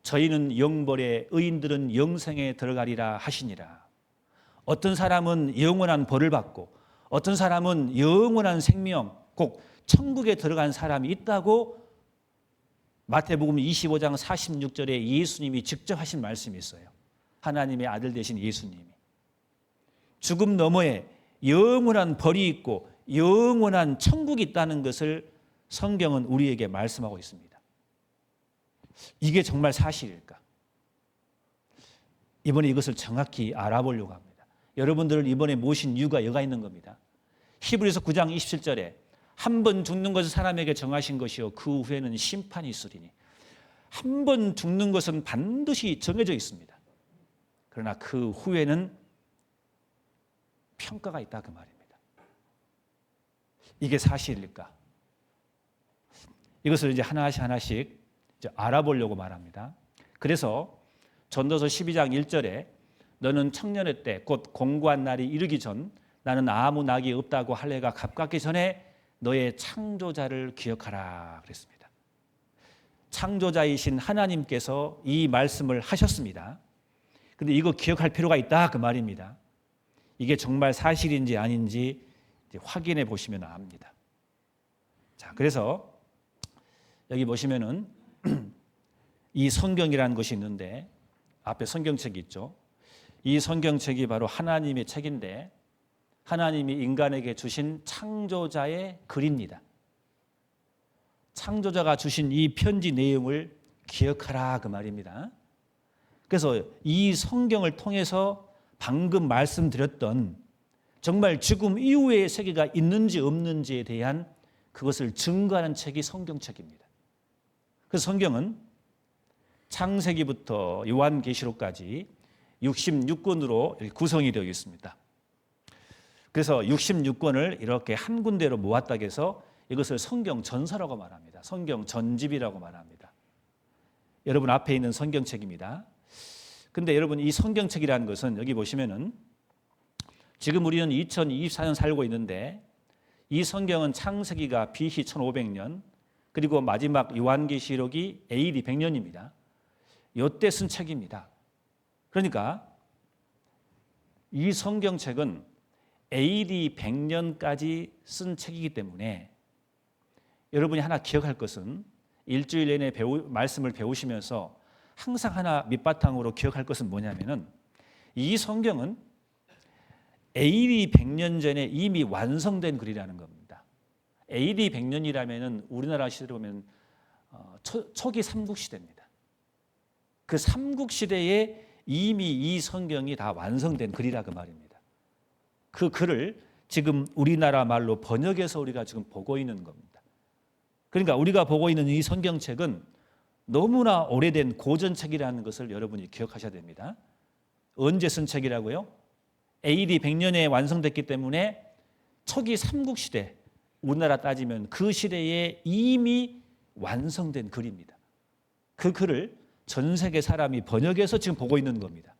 저희는 영벌에 의인들은 영생에 들어가리라 하시니라. 어떤 사람은 영원한 벌을 받고 어떤 사람은 영원한 생명, 꼭 천국에 들어간 사람이 있다고 마태복음 25장 46절에 예수님이 직접 하신 말씀이 있어요. 하나님의 아들 되신 예수님이. 죽음 너머에 영원한 벌이 있고 영원한 천국이 있다는 것을 성경은 우리에게 말씀하고 있습니다. 이게 정말 사실일까? 이번에 이것을 정확히 알아보려고 합니다. 여러분들을 이번에 모신 이유가 여가 있는 겁니다. 히브리서 9장 27절에 한 번 죽는 것을 사람에게 정하신 것이요 그 후에는 심판이 있으리니, 한 번 죽는 것은 반드시 정해져 있습니다. 그러나 그 후에는 평가가 있다 그 말입니다. 이게 사실일까? 이것을 이제 하나씩 이제 알아보려고 말합니다. 그래서 전도서 12장 1절에 너는 청년의 때 곧 공고한 날이 이르기 전 나는 아무 낙이 없다고 할 해가 가깝기 전에 너의 창조자를 기억하라 그랬습니다. 창조자이신 하나님께서 이 말씀을 하셨습니다. 그런데 이거 기억할 필요가 있다 그 말입니다. 이게 정말 사실인지 아닌지 이제 확인해 보시면 압니다. 자, 그래서 여기 보시면은 이 성경이라는 것이 있는데 앞에 성경책이 있죠. 이 성경책이 바로 하나님의 책인데 하나님이 인간에게 주신 창조자의 글입니다. 창조자가 주신 이 편지 내용을 기억하라 그 말입니다. 그래서 이 성경을 통해서 방금 말씀드렸던 정말 죽음 이후의 세계가 있는지 없는지에 대한 그것을 증거하는 책이 성경책입니다. 그래서 성경은 창세기부터 요한계시록까지 66권으로 구성이 되어 있습니다. 그래서 66권을 이렇게 한 군데로 모았다고 해서 이것을 성경 전서라고 말합니다. 성경 전집이라고 말합니다. 여러분 앞에 있는 성경책입니다. 근데 여러분 이 성경책이라는 것은 여기 보시면은 지금 우리는 2024년 살고 있는데 이 성경은 창세기가 BC 1500년 그리고 마지막 요한계시록이 AD 100년입니다. 이때 쓴 책입니다. 그러니까 이 성경책은 AD 100년까지 쓴 책이기 때문에 여러분이 하나 기억할 것은 일주일 내내 말씀을 배우시면서 항상 하나 밑바탕으로 기억할 것은 뭐냐면은 이 성경은 AD 100년 전에 이미 완성된 글이라는 겁니다. AD 100년이라면은 우리나라 시대로 보면 초기 삼국시대입니다. 그 삼국시대에 이미 이 성경이 다 완성된 글이라 그 말입니다. 그 글을 지금 우리나라 말로 번역해서 우리가 지금 보고 있는 겁니다. 그러니까 우리가 보고 있는 이 성경책은 너무나 오래된 고전책이라는 것을 여러분이 기억하셔야 됩니다. 언제 쓴 책이라고요? AD 100년에 완성됐기 때문에 초기 삼국시대, 우리나라 따지면 그 시대에 이미 완성된 글입니다. 그 글을 전 세계 사람이 번역해서 지금 보고 있는 겁니다.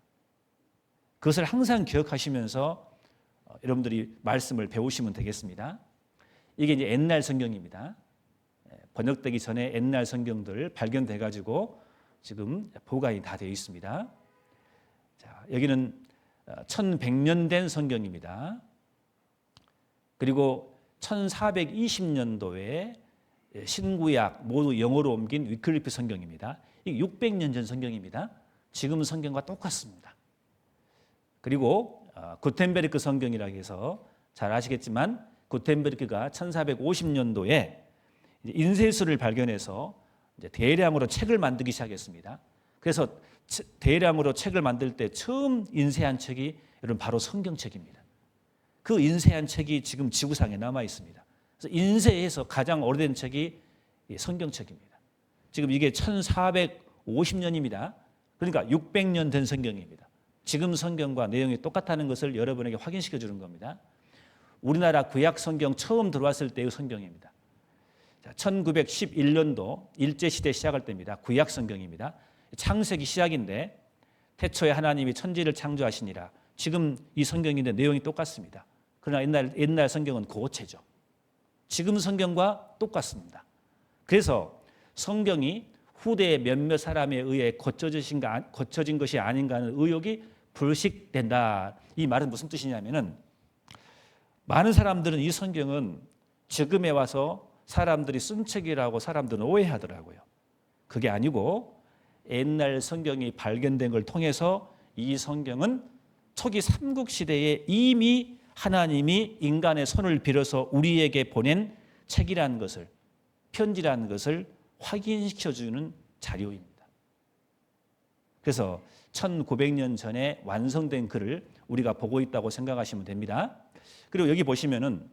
그것을 항상 기억하시면서 여러분들이 말씀을 배우시면 되겠습니다. 이게 이제 옛날 성경입니다. 번역되기 전에 옛날 성경들 발견돼 가지고 지금 보관이 다 되어 있습니다. 자, 여기는 1100년 된 성경입니다. 그리고 1420년도에 신구약 모두 영어로 옮긴 위클리프 성경입니다. 이게 600년 전 성경입니다. 지금 성경과 똑같습니다. 그리고 구텐베르크 성경이라고 해서 잘 아시겠지만 구텐베르크가 1450년도에 인쇄술을 발견해서 이제 대량으로 책을 만들기 시작했습니다. 그래서 대량으로 책을 만들 때 처음 인쇄한 책이 여러분 바로 성경책입니다. 그 인쇄한 책이 지금 지구상에 남아 있습니다. 그래서 인쇄해서 가장 오래된 책이 성경책입니다. 지금 이게 1450년입니다. 그러니까 600년 된 성경입니다. 지금 성경과 내용이 똑같다는 것을 여러분에게 확인시켜 주는 겁니다. 우리나라 구약 성경 처음 들어왔을 때의 성경입니다. 1911년도 일제시대 시작할 때입니다. 구약 성경입니다. 창세기 시작인데 태초에 하나님이 천지를 창조하시니라. 지금 이 성경인데 내용이 똑같습니다. 그러나 옛날 성경은 고체죠. 지금 성경과 똑같습니다. 그래서 성경이 후대의 몇몇 사람에 의해 고쳐진 것이 아닌가 하는 의혹이 불식된다. 이 말은 무슨 뜻이냐면은 많은 사람들은 이 성경은 지금에 와서 사람들이 쓴 책이라고 사람들은 오해하더라고요. 그게 아니고 옛날 성경이 발견된 걸 통해서 이 성경은 초기 삼국시대에 이미 하나님이 인간의 손을 빌어서 우리에게 보낸 책이라는 것을, 편지라는 것을 확인시켜주는 자료입니다. 그래서 1900년 전에 완성된 글을 우리가 보고 있다고 생각하시면 됩니다. 그리고 여기 보시면은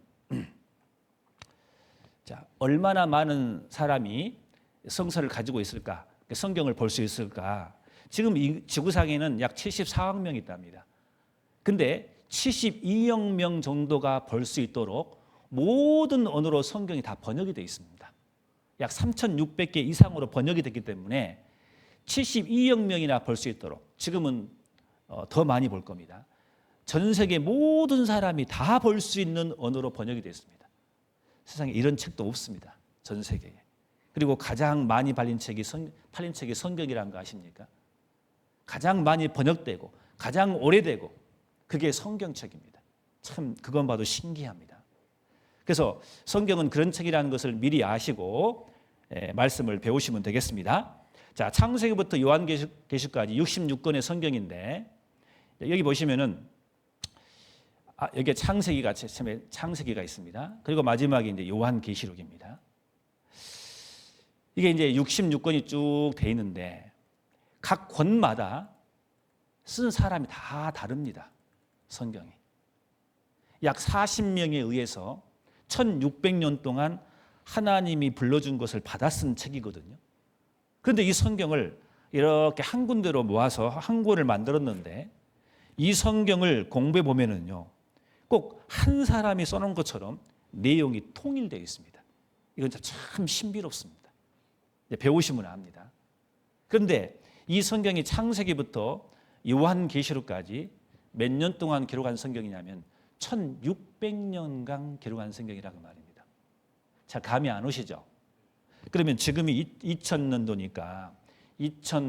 자, 얼마나 많은 사람이 성서를 가지고 있을까? 성경을 볼 수 있을까? 지금 이 지구상에는 약 74억 명이 있답니다. 근데 72억 명 정도가 볼 수 있도록 모든 언어로 성경이 다 번역이 되어 있습니다. 약 3,600개 이상으로 번역이 됐기 때문에 72억 명이나 볼 수 있도록, 지금은 더 많이 볼 겁니다. 전 세계 모든 사람이 다 볼 수 있는 언어로 번역이 되어 있습니다. 세상에 이런 책도 없습니다. 전 세계에. 그리고 가장 많이 팔린 책이 성경이라는 거 아십니까? 가장 많이 번역되고 가장 오래되고 그게 성경책입니다. 참 그건 봐도 신기합니다. 그래서 성경은 그런 책이라는 것을 미리 아시고 말씀을 배우시면 되겠습니다. 자, 창세기부터 요한계시까지 66권의 성경인데 여기 보시면은 여기에 창세기가 있습니다. 그리고 마지막에 이제 요한계시록입니다. 이게 이제 66권이 쭉 돼 있는데 각 권마다 쓴 사람이 다 다릅니다. 성경이. 약 40명에 의해서 1600년 동안 하나님이 불러준 것을 받아 쓴 책이거든요. 그런데 이 성경을 이렇게 한 군데로 모아서 한 권을 만들었는데 이 성경을 공부해 보면은요, 꼭 한 사람이 써놓은 것처럼 내용이 통일되어 있습니다. 이건 참 신비롭습니다. 배우시면 압니다. 그런데 이 성경이 창세기부터 요한계시록까지 몇 년 동안 기록한 성경이냐면 1600년간 기록한 성경이라고 말입니다. 자, 감이 안 오시죠? 그러면 지금이 2000년도니까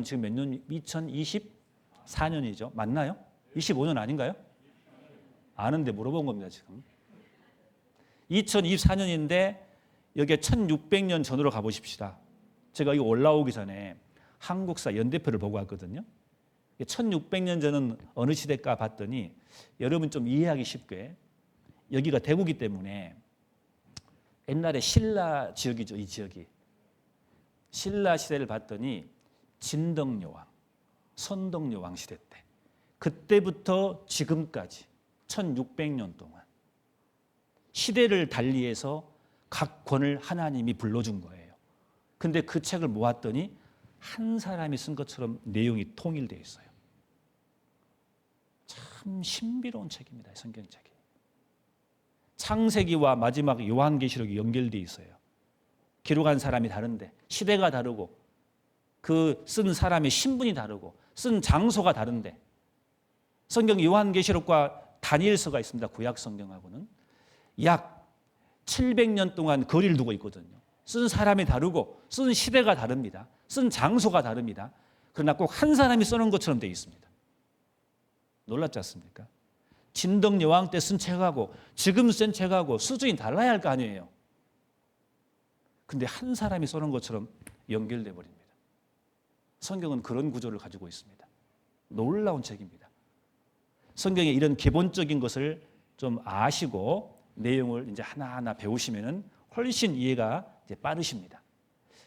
지금 몇 년? 2024년이죠. 맞나요? 25년 아닌가요? 아는데 물어본 겁니다, 지금. 2024년인데 여기에 1600년 전으로 가보십시다. 제가 이거 올라오기 전에 한국사 연대표를 보고 왔거든요. 1600년 전은 어느 시대일까 봤더니 여러분 좀 이해하기 쉽게 여기가 대구기 때문에 옛날에 신라 지역이죠. 이 지역이. 신라 시대를 봤더니 진덕여왕, 선덕여왕 시대 때. 그때부터 지금까지 1600년 동안 시대를 달리해서 각 권을 하나님이 불러준 거예요. 근데 그 책을 모았더니 한 사람이 쓴 것처럼 내용이 통일되어 있어요. 참 신비로운 책입니다. 성경책이. 창세기와 마지막 요한계시록이 연결되어 있어요. 기록한 사람이 다른데 시대가 다르고 그 쓴 사람의 신분이 다르고 쓴 장소가 다른데 성경 요한계시록과 다니엘서가 있습니다. 구약 성경하고는 약 700년 동안 거리를 두고 있거든요. 쓴 사람이 다르고 쓴 시대가 다릅니다. 쓴 장소가 다릅니다. 그러나 꼭 한 사람이 써놓은 것처럼 되어 있습니다. 놀랍지 않습니까? 진덕여왕 때 쓴 책하고 지금 쓴 책하고 수준이 달라야 할 거 아니에요. 근데 한 사람이 써놓은 것처럼 연결돼 버립니다. 성경은 그런 구조를 가지고 있습니다. 놀라운 책입니다. 성경에 이런 기본적인 것을 좀 아시고 내용을 이제 하나하나 배우시면은 훨씬 이해가 이제 빠르십니다.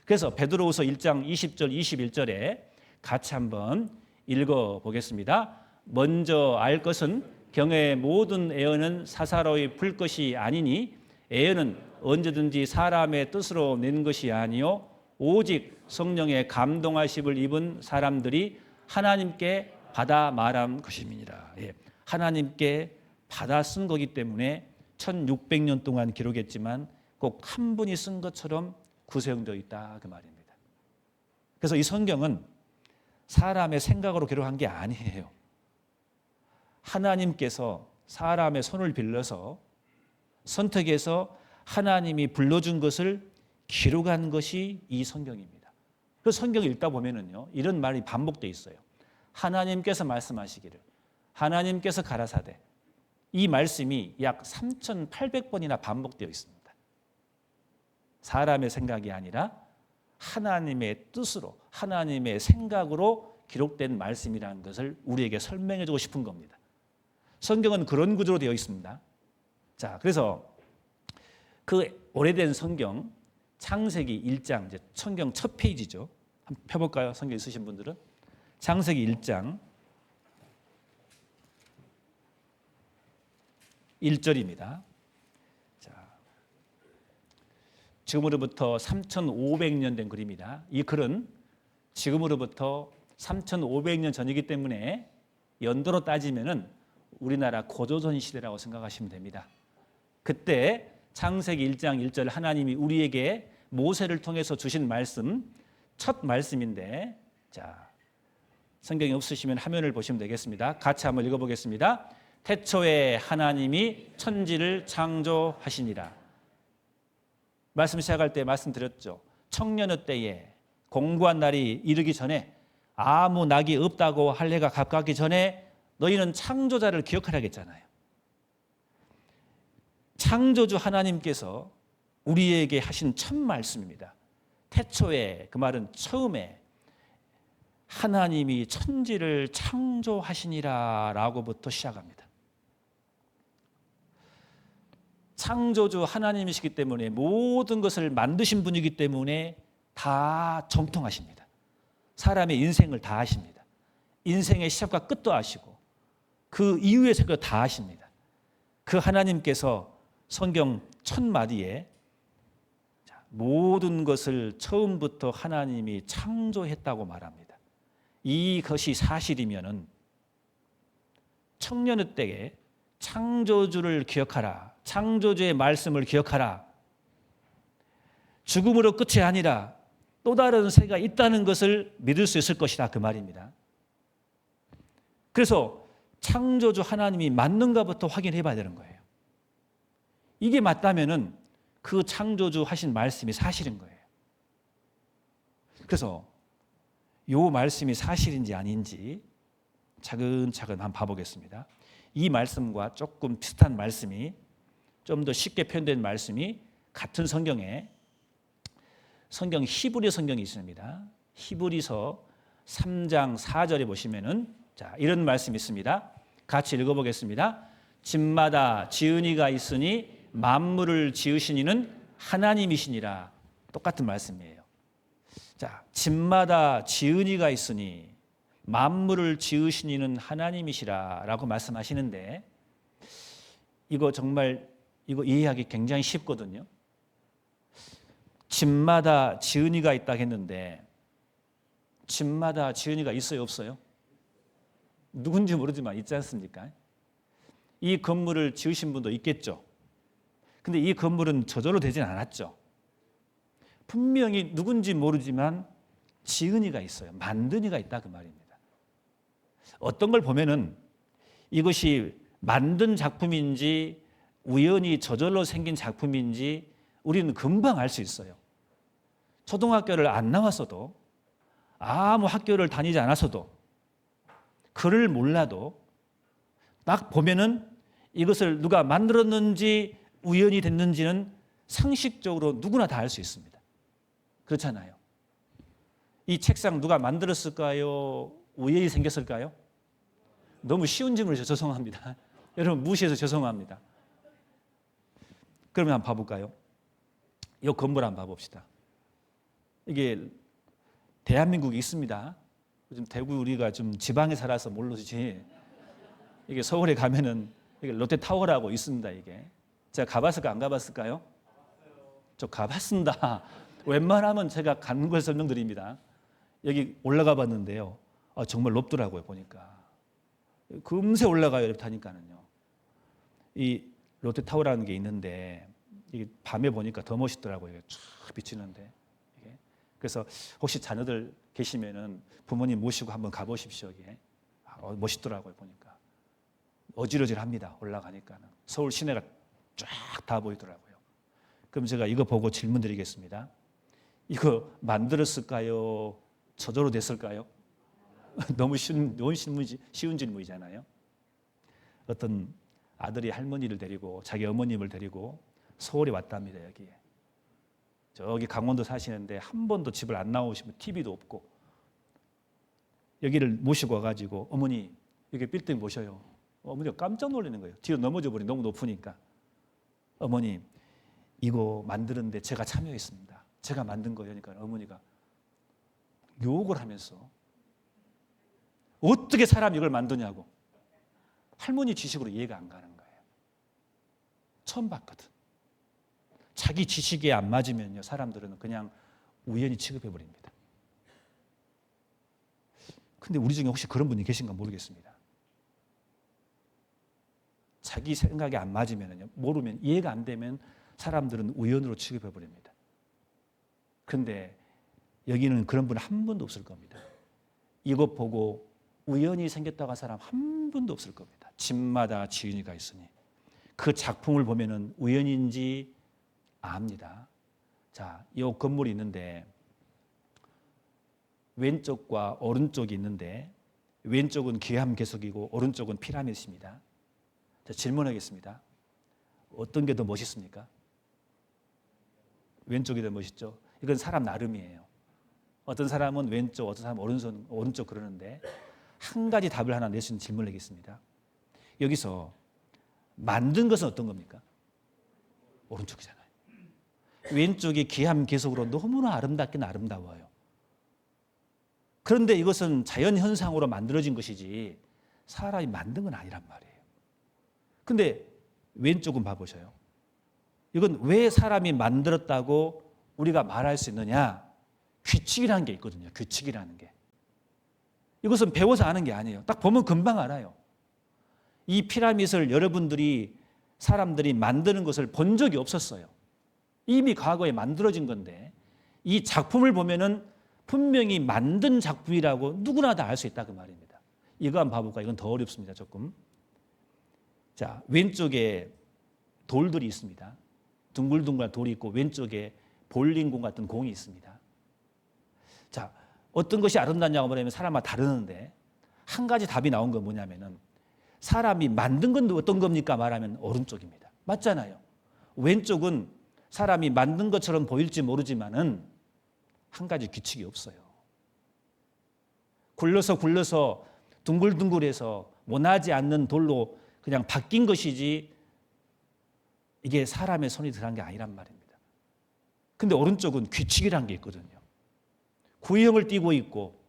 그래서 베드로후서 1장 20절 21절에 같이 한번 읽어 보겠습니다. 먼저 알 것은 경외의 모든 애언은 사사로이 풀 것이 아니니 애언은 언제든지 사람의 뜻으로 낸 것이 아니요 오직 성령의 감동하심을 입은 사람들이 하나님께 받아 말한 것임이니라. 예. 하나님께 받아 쓴 거기 때문에 1600년 동안 기록했지만 꼭 한 분이 쓴 것처럼 구성되어 있다 그 말입니다. 그래서 이 성경은 사람의 생각으로 기록한 게 아니에요. 하나님께서 사람의 손을 빌려서 선택해서 하나님이 불러준 것을 기록한 것이 이 성경입니다. 그 성경을 읽다 보면은요, 이런 말이 반복되어 있어요. 하나님께서 말씀하시기를, 하나님께서 가라사대. 이 말씀이 약 3,800번이나 반복되어 있습니다. 사람의 생각이 아니라 하나님의 뜻으로, 하나님의 생각으로 기록된 말씀이라는 것을 우리에게 설명해 주고 싶은 겁니다. 성경은 그런 구조로 되어 있습니다. 자, 그래서 그 오래된 성경 창세기 1장, 이제 성경 첫 페이지죠. 한번 펴볼까요? 성경 있으신 분들은 창세기 1장 1절입니다. 자, 지금으로부터 3,500년 된 글입니다. 이 글은 지금으로부터 3,500년 전이기 때문에 연도로 따지면은 우리나라 고조선 시대라고 생각하시면 됩니다. 그때 창세기 1장 1절 하나님이 우리에게 모세를 통해서 주신 말씀, 첫 말씀인데, 자, 성경이 없으시면 화면을 보시면 되겠습니다. 같이 한번 읽어보겠습니다. 태초에 하나님이 천지를 창조하시니라. 말씀 시작할 때 말씀드렸죠. 청년의 때에 공고한 날이 이르기 전에 아무 낙이 없다고 할 해가 가깝기 전에 너희는 창조자를 기억하라고 했잖아요. 창조주 하나님께서 우리에게 하신 첫 말씀입니다. 태초에, 그 말은 처음에 하나님이 천지를 창조하시니라 라고부터 시작합니다. 창조주 하나님이시기 때문에 모든 것을 만드신 분이기 때문에 다 정통하십니다. 사람의 인생을 다 아십니다. 인생의 시작과 끝도 아시고 그 이후의 생각 다 아십니다. 그 하나님께서 성경 첫 마디에 모든 것을 처음부터 하나님이 창조했다고 말합니다. 이것이 사실이면은 청년의 때에 창조주를 기억하라. 창조주의 말씀을 기억하라. 죽음으로 끝이 아니라 또 다른 세계가 있다는 것을 믿을 수 있을 것이다. 그 말입니다. 그래서 창조주 하나님이 맞는가부터 확인해 봐야 되는 거예요. 이게 맞다면은 그 창조주 하신 말씀이 사실인 거예요. 그래서 이 말씀이 사실인지 아닌지 차근차근 한번 봐보겠습니다. 이 말씀과 조금 비슷한 말씀이 좀 더 쉽게 표현된 말씀이 같은 성경에 성경 히브리 성경이 있습니다. 히브리서 3장 4절에 보시면은 자, 이런 말씀이 있습니다. 같이 읽어보겠습니다. 집마다 지은이가 있으니 만물을 지으신 이는 하나님이시니라. 똑같은 말씀이에요. 자, 집마다 지은이가 있으니 만물을 지으신 이는 하나님이시라 라고 말씀하시는데 이거 정말 이거 이해하기 굉장히 쉽거든요. 집마다 지은이가 있다 했는데 집마다 지은이가 있어요, 없어요? 누군지 모르지만 있지 않습니까? 이 건물을 지으신 분도 있겠죠. 근데 이 건물은 저절로 되진 않았죠. 분명히 누군지 모르지만 지은 이가 있어요. 만든 이가 있다 그 말입니다. 어떤 걸 보면은 이것이 만든 작품인지 우연히 저절로 생긴 작품인지 우리는 금방 알 수 있어요. 초등학교를 안 나왔어도 아무 학교를 다니지 않았어도 글을 몰라도 딱 보면은 이것을 누가 만들었는지 우연히 됐는지는 상식적으로 누구나 다 알 수 있습니다. 그렇잖아요. 이 책상 누가 만들었을까요? 우연히 생겼을까요? 너무 쉬운 질문이죠. 죄송합니다. 여러분 무시해서 죄송합니다. 그러면 한번 봐볼까요? 이 건물 한번 봐봅시다. 이게 대한민국에 있습니다. 요즘 대구 우리가 좀 지방에 살아서 모르지. 이게 서울에 가면은 이게 롯데타워라고 있습니다. 이게 제가 가봤을까 안 가봤을까요? 저 가봤습니다. 웬만하면 제가 간 걸 설명드립니다. 여기 올라가 봤는데요. 정말 높더라고요 보니까. 금세 올라가요 이렇게 타니까는요. 이 롯데타워라는 게 있는데 이게 밤에 보니까 더 멋있더라고요. 이게 쫙 비치는데. 이게. 그래서 혹시 자녀들 계시면은 부모님 모시고 한번 가보십시오. 이게. 멋있더라고요 보니까. 어지러질합니다. 올라가니까는. 서울 시내가 쫙 다 보이더라고요. 그럼 제가 이거 보고 질문 드리겠습니다. 이거 만들었을까요? 저절로 됐을까요? 너무 쉬운 질문이잖아요. 어떤 아들이 할머니를 데리고 자기 어머님을 데리고 서울에 왔답니다. 여기에. 저기 강원도 사시는데 한 번도 집을 안 나오시면 TV도 없고 여기를 모시고 와가지고 어머니 여기 빌딩 보셔요. 어머니가 깜짝 놀라는 거예요. 뒤로 넘어져 버리 너무 높으니까. 어머니, 이거 만드는데 제가 참여했습니다. 제가 만든 거예요. 그러니까 어머니가 욕을 하면서 어떻게 사람이 이걸 만드냐고. 할머니 지식으로 이해가 안 가는 거예요. 처음 봤거든. 자기 지식에 안 맞으면요, 사람들은 그냥 우연히 취급해 버립니다. 근데 우리 중에 혹시 그런 분이 계신가 모르겠습니다. 자기 생각에 안 맞으면요, 모르면 이해가 안 되면 사람들은 우연으로 취급해 버립니다. 그런데 여기는 그런 분 한 분도 없을 겁니다. 이것 보고 우연히 생겼다고 한 사람 한 분도 없을 겁니다. 집마다 지은이가 있으니 그 작품을 보면은 우연인지 압니다. 자, 이 건물이 있는데 왼쪽과 오른쪽이 있는데 왼쪽은 기암괴석이고 오른쪽은 피라미드입니다. 자, 질문하겠습니다. 어떤 게 더 멋있습니까? 왼쪽이 더 멋있죠. 이건 사람 나름이에요. 어떤 사람은 왼쪽, 어떤 사람은 오른쪽 그러는데 한 가지 답을 하나 낼 수 있는 질문을 하겠습니다. 여기서 만든 것은 어떤 겁니까? 오른쪽이잖아요. 왼쪽이 기암괴석으로 너무나 아름답긴 아름다워요. 그런데 이것은 자연현상으로 만들어진 것이지 사람이 만든 건 아니란 말이에요. 근데 왼쪽은 봐보셔요. 이건 왜 사람이 만들었다고 우리가 말할 수 있느냐? 규칙이라는 게 있거든요. 규칙이라는 게. 이것은 배워서 아는 게 아니에요. 딱 보면 금방 알아요. 이 피라미드를 여러분들이 사람들이 만드는 것을 본 적이 없었어요. 이미 과거에 만들어진 건데 이 작품을 보면은 분명히 만든 작품이라고 누구나 다 알 수 있다 그 말입니다. 이거 한번 봐볼까? 이건 더 어렵습니다. 조금. 자, 왼쪽에 돌들이 있습니다. 둥글둥글 돌이 있고 왼쪽에 볼링공 같은 공이 있습니다. 자, 어떤 것이 아름답냐고 말하면 사람마다 다르는데 한 가지 답이 나온 건 뭐냐면은 사람이 만든 건 어떤 겁니까? 말하면 오른쪽입니다. 맞잖아요. 왼쪽은 사람이 만든 것처럼 보일지 모르지만은 한 가지 규칙이 없어요. 굴러서 둥글둥글해서 원하지 않는 돌로 그냥 바뀐 것이지 이게 사람의 손이 들어간 게 아니란 말입니다. 근데 오른쪽은 규칙이라는 게 있거든요. 구형을 띠고 있고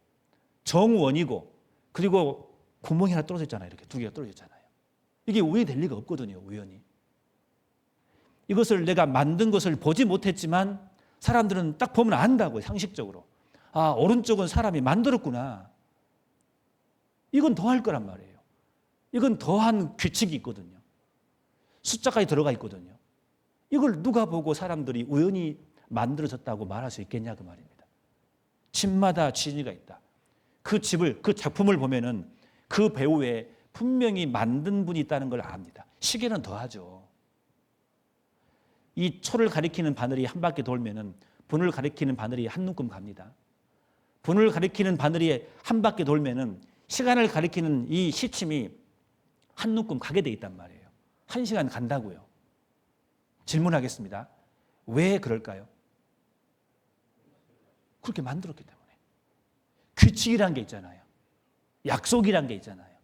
정원이고 그리고 구멍이 하나 떨어져 있잖아요. 이렇게 두 개가 떨어져 있잖아요. 이게 우연히 될 리가 없거든요. 우연히. 이것을 내가 만든 것을 보지 못했지만 사람들은 딱 보면 안다고요. 상식적으로. 아, 오른쪽은 사람이 만들었구나. 이건 더할 거란 말이에요. 이건 더한 규칙이 있거든요. 숫자까지 들어가 있거든요. 이걸 누가 보고 사람들이 우연히 만들어졌다고 말할 수 있겠냐 그 말입니다. 집마다 진리가 있다. 그 집을, 그 작품을 보면은 그 배우에 분명히 만든 분이 있다는 걸 압니다. 시계는 더하죠. 이 초를 가리키는 바늘이 한 바퀴 돌면은 분을 가리키는 바늘이 한 눈금 갑니다. 분을 가리키는 바늘이 한 바퀴 돌면은 시간을 가리키는 이 시침이 한 눈금 가게 돼 있단 말이에요. 1시간 간다고요. 질문하겠습니다. 왜 그럴까요? 그렇게 만들었기 때문에. 규칙이란 게 있잖아요. 약속이란 게 있잖아요.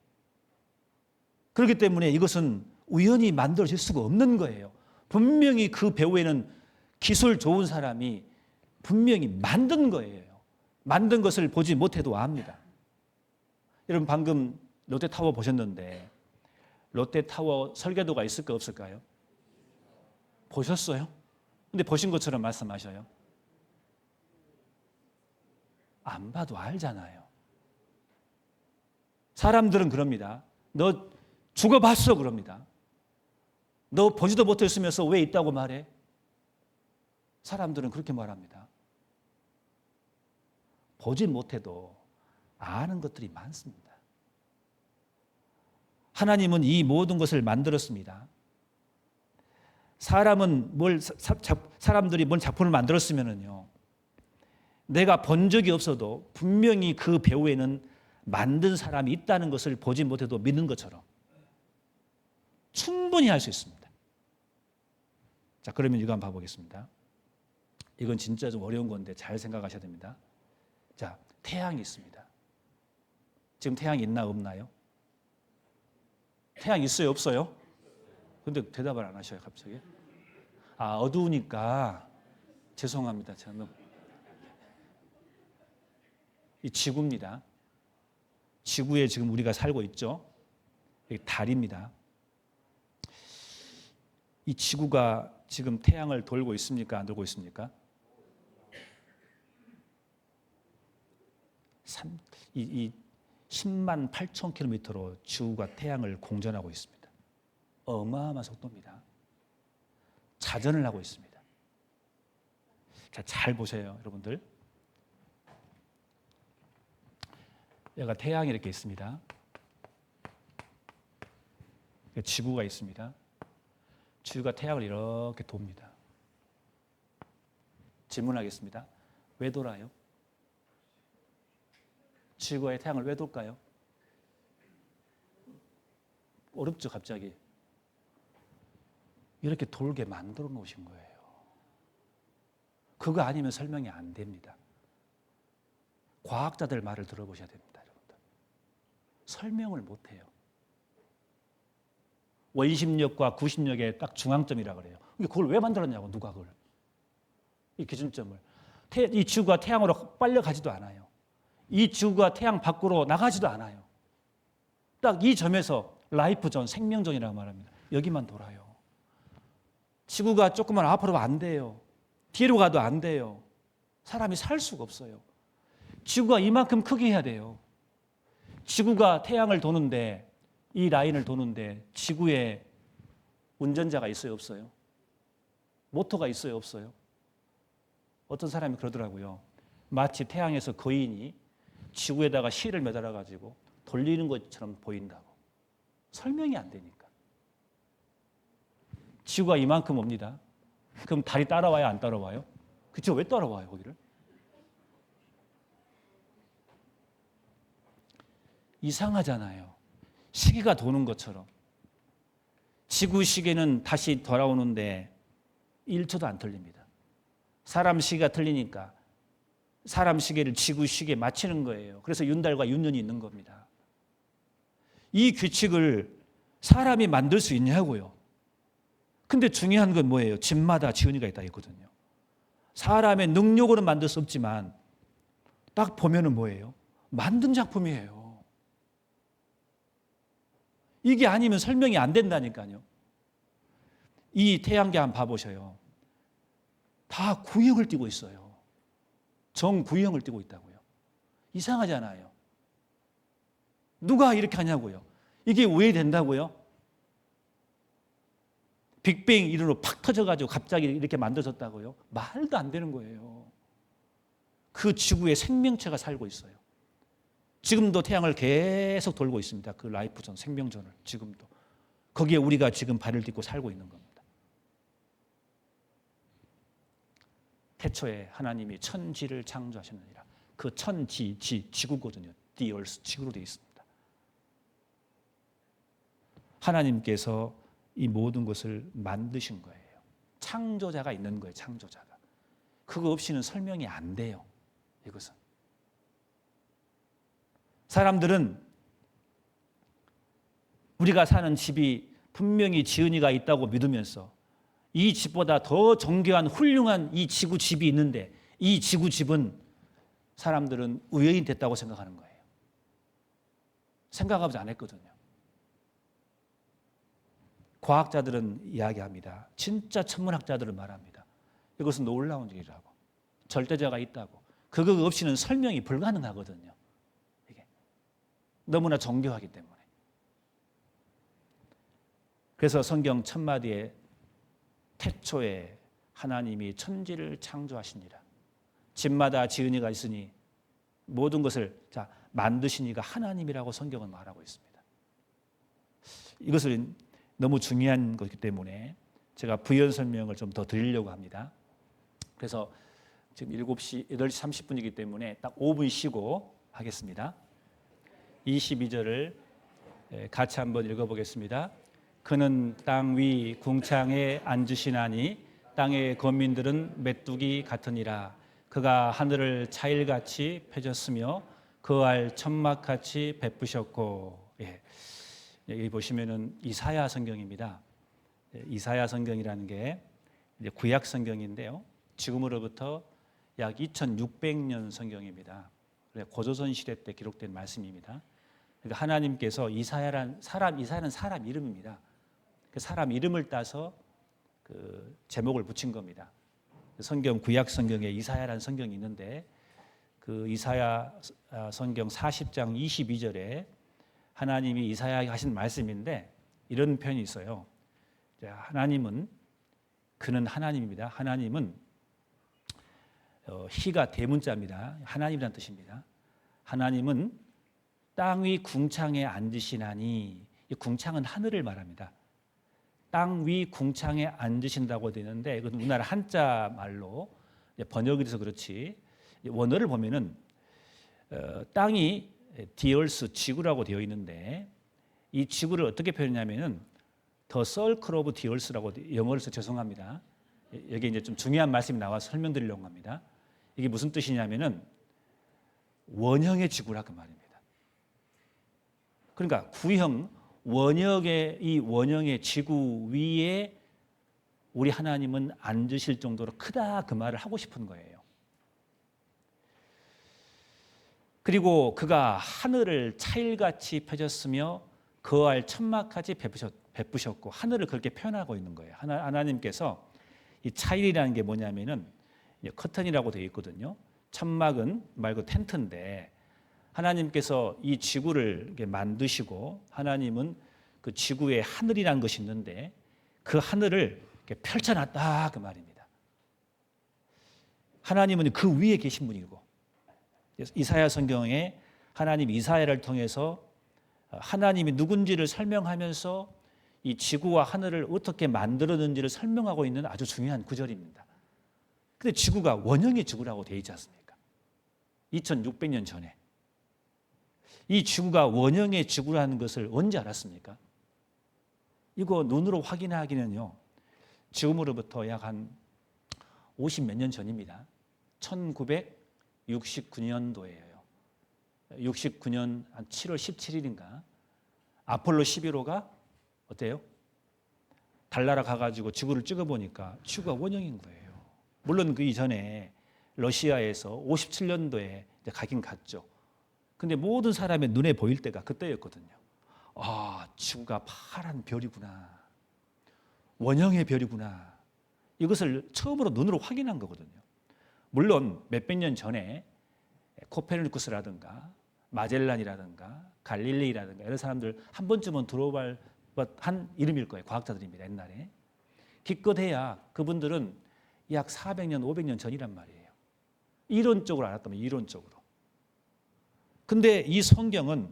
그렇기 때문에 이것은 우연히 만들어질 수가 없는 거예요. 분명히 그 배우에는 기술 좋은 사람이 분명히 만든 거예요. 만든 것을 보지 못해도 압니다. 여러분 방금 롯데타워 보셨는데 롯데타워 설계도가 있을까 없을까요? 보셨어요? 근데 보신 것처럼 말씀하셔요. 안 봐도 알잖아요. 사람들은 그럽니다. 너 죽어봤어 그럽니다. 너 보지도 못했으면서 왜 있다고 말해? 사람들은 그렇게 말합니다. 보지 못해도 아는 것들이 많습니다. 하나님은 이 모든 것을 만들었습니다. 사람들이 뭔 작품을 만들었으면은요, 내가 본 적이 없어도 분명히 그 배우에는 만든 사람이 있다는 것을 보지 못해도 믿는 것처럼 충분히 할 수 있습니다. 자, 그러면 이거 한번 봐보겠습니다. 이건 진짜 좀 어려운 건데 잘 생각하셔야 됩니다. 자, 태양이 있습니다. 지금 태양이 있나 없나요? 태양 있어요, 없어요? 근데 대답을 안 하셔요, 갑자기. 아, 어두우니까. 죄송합니다. 제가 너무. 이 지구입니다. 지구에 지금 우리가 살고 있죠. 여기 달입니다. 이 지구가 지금 태양을 돌고 있습니까? 안 돌고 있습니까? 이 10만 8천 킬로미터로 지구가 태양을 공전하고 있습니다. 어마어마한 속도입니다. 자전을 하고 있습니다. 자, 잘 보세요, 여러분들. 여기가 태양이 이렇게 있습니다. 지구가 있습니다. 지구가 태양을 이렇게 돕니다. 질문하겠습니다. 왜 돌아요? 지구의 태양을 왜 돌까요? 어렵죠, 갑자기. 이렇게 돌게 만들어 놓으신 거예요. 그거 아니면 설명이 안 됩니다. 과학자들 말을 들어보셔야 됩니다, 여러분들. 설명을 못 해요. 원심력과 구심력의 딱 중앙점이라 그래요. 그걸 왜 만들었냐고, 누가 그걸. 이 기준점을. 이 지구가 태양으로 빨려가지도 않아요. 이 지구가 태양 밖으로 나가지도 않아요. 딱 이 점에서 라이프존, 생명존이라고 말합니다. 여기만 돌아요. 지구가 조금만 앞으로 가면 안 돼요. 뒤로 가도 안 돼요. 사람이 살 수가 없어요. 지구가 이만큼 크게 해야 돼요. 지구가 태양을 도는데, 이 라인을 도는데 지구에 운전자가 있어요, 없어요? 모터가 있어요, 없어요? 어떤 사람이 그러더라고요. 마치 태양에서 거인이 지구에다가 실을 매달아 가지고 돌리는 것처럼 보인다고. 설명이 안 되니까. 지구가 이만큼 옵니다. 그럼 달이 따라와요, 안 따라와요? 그쵸? 왜 따라와요, 거기를? 이상하잖아요. 시계가 도는 것처럼. 지구 시계는 다시 돌아오는데 1초도 안 틀립니다. 사람 시계가 틀리니까 사람 시계를 지구 시계에 맞추는 거예요. 그래서 윤달과 윤년이 있는 겁니다. 이 규칙을 사람이 만들 수 있냐고요. 근데 중요한 건 뭐예요? 집마다 지은이가 있다 했거든요. 사람의 능력으로는 만들 수 없지만 딱 보면은 뭐예요? 만든 작품이에요. 이게 아니면 설명이 안 된다니까요. 이 태양계 한번 봐보셔요. 다 구형을 띠고 있어요. 정구형을 띠고 있다고요. 이상하잖아요. 누가 이렇게 하냐고요. 이게 왜 된다고요? 빅뱅 이론으로 팍 터져가지고 갑자기 이렇게 만들어졌다고요? 말도 안 되는 거예요. 그 지구에 생명체가 살고 있어요. 지금도 태양을 계속 돌고 있습니다. 그 라이프존, 생명존을 지금도. 거기에 우리가 지금 발을 딛고 살고 있는 겁니다. 태초에 하나님이 천지를 창조하셨느니라. 그 천지, 지구거든요. The earth, 지구로 되어 있습니다. 하나님께서 이 모든 것을 만드신 거예요. 창조자가 있는 거예요, 창조자가. 그거 없이는 설명이 안 돼요, 이것은. 사람들은 우리가 사는 집이 분명히 지은이가 있다고 믿으면서 이 집보다 더 정교한 훌륭한 이 지구 집이 있는데 이 지구 집은 사람들은 우연히 됐다고 생각하는 거예요. 생각하지 않았거든요. 과학자들은 이야기합니다. 진짜 천문학자들은 말합니다. 이것은 놀라운 일이라고. 절대자가 있다고. 그거 없이는 설명이 불가능하거든요. 이게 너무나 정교하기 때문에. 그래서 성경 첫마디에 태초에 하나님이 천지를 창조하시니라. 집마다 지은이가 있으니 모든 것을 만드신 이가 하나님이라고 성경은 말하고 있습니다. 이것을 너무 중요한 것이기 때문에 제가 부연 설명을 좀 더 드리려고 합니다. 그래서 지금 8시 30분이기 때문에 딱 5분 쉬고 하겠습니다. 22절을 같이 한번 읽어보겠습니다. 그는 땅 위 궁창에 앉으시나니 땅의 거민들은 메뚜기 같으니라. 그가 하늘을 차일같이 펴셨으며 그 알 천막같이 베푸셨고. 여기 보시면은 이사야 성경입니다. 이사야 성경이라는 게 이제 구약 성경인데요. 지금으로부터 약 2600년 성경입니다. 고조선 시대 때 기록된 말씀입니다. 그러니까 하나님께서 이사야는 사람 이름입니다. 그 사람 이름을 따서 그 제목을 붙인 겁니다. 성경 구약 성경에 이사야라는 성경이 있는데 그 이사야 성경 40장 22절에 하나님이 이사야에게 하신 말씀인데 이런 표현이 있어요. 하나님은 그는 하나님입니다. 하나님은 희가 대문자입니다. 하나님이라는 뜻입니다. 하나님은 땅 위 궁창에 앉으시나니, 이 궁창은 하늘을 말합니다. 땅 위 궁창에 앉으신다고 되는데 이건 우리나라 한자 말로 번역이 돼서 그렇지 원어를 보면은 땅이 디얼스 지구라고 되어 있는데 이 지구를 어떻게 표현하냐면은 The Circle of the Earth라고 영어로 써 죄송합니다. 여기 이제 좀 중요한 말씀이 나와서 설명드리려고 합니다. 이게 무슨 뜻이냐면은 원형의 지구라 그 말입니다. 그러니까 구형 원형의 이 원형의 지구 위에 우리 하나님은 앉으실 정도로 크다 그 말을 하고 싶은 거예요. 그리고 그가 하늘을 차일같이 펴졌으며 거할 천막까지 베푸셨고 하늘을 그렇게 표현하고 있는 거예요. 하나님께서 이 차일이라는 게 뭐냐면은 커튼이라고 되어 있거든요. 천막은 말고 텐트인데 하나님께서 이 지구를 이렇게 만드시고 하나님은 그 지구에 하늘이라는 것이 있는데 그 하늘을 이렇게 펼쳐놨다 그 말입니다. 하나님은 그 위에 계신 분이고 이사야 성경에 하나님 이사야를 통해서 하나님이 누군지를 설명하면서 이 지구와 하늘을 어떻게 만들었는지를 설명하고 있는 아주 중요한 구절입니다. 근데 지구가 원형의 지구라고 되어 있지 않습니까? 2600년 전에. 이 지구가 원형의 지구라는 것을 언제 알았습니까? 이거 눈으로 확인하기는요. 지금으로부터 약 한 50 몇 년 전입니다. 1969년도예요. 69년 한 7월 17일인가 아폴로 11호가 어때요? 달나라 가가지고 지구를 찍어보니까 지구가 원형인 거예요. 물론 그 이전에 러시아에서 57년도에 가긴 갔죠. 근데 모든 사람의 눈에 보일 때가 그때였거든요. 아, 지구가 파란 별이구나. 원형의 별이구나. 이것을 처음으로 눈으로 확인한 거거든요. 물론 몇백 년 전에 코페르니쿠스라든가 마젤란이라든가 갈릴레이라든가 이런 사람들 한 번쯤은 들어볼 한 이름일 거예요. 과학자들입니다. 옛날에. 기껏해야 그분들은 약 400년, 500년 전이란 말이에요. 이론적으로 알았다면 이론적으로. 근데 이 성경은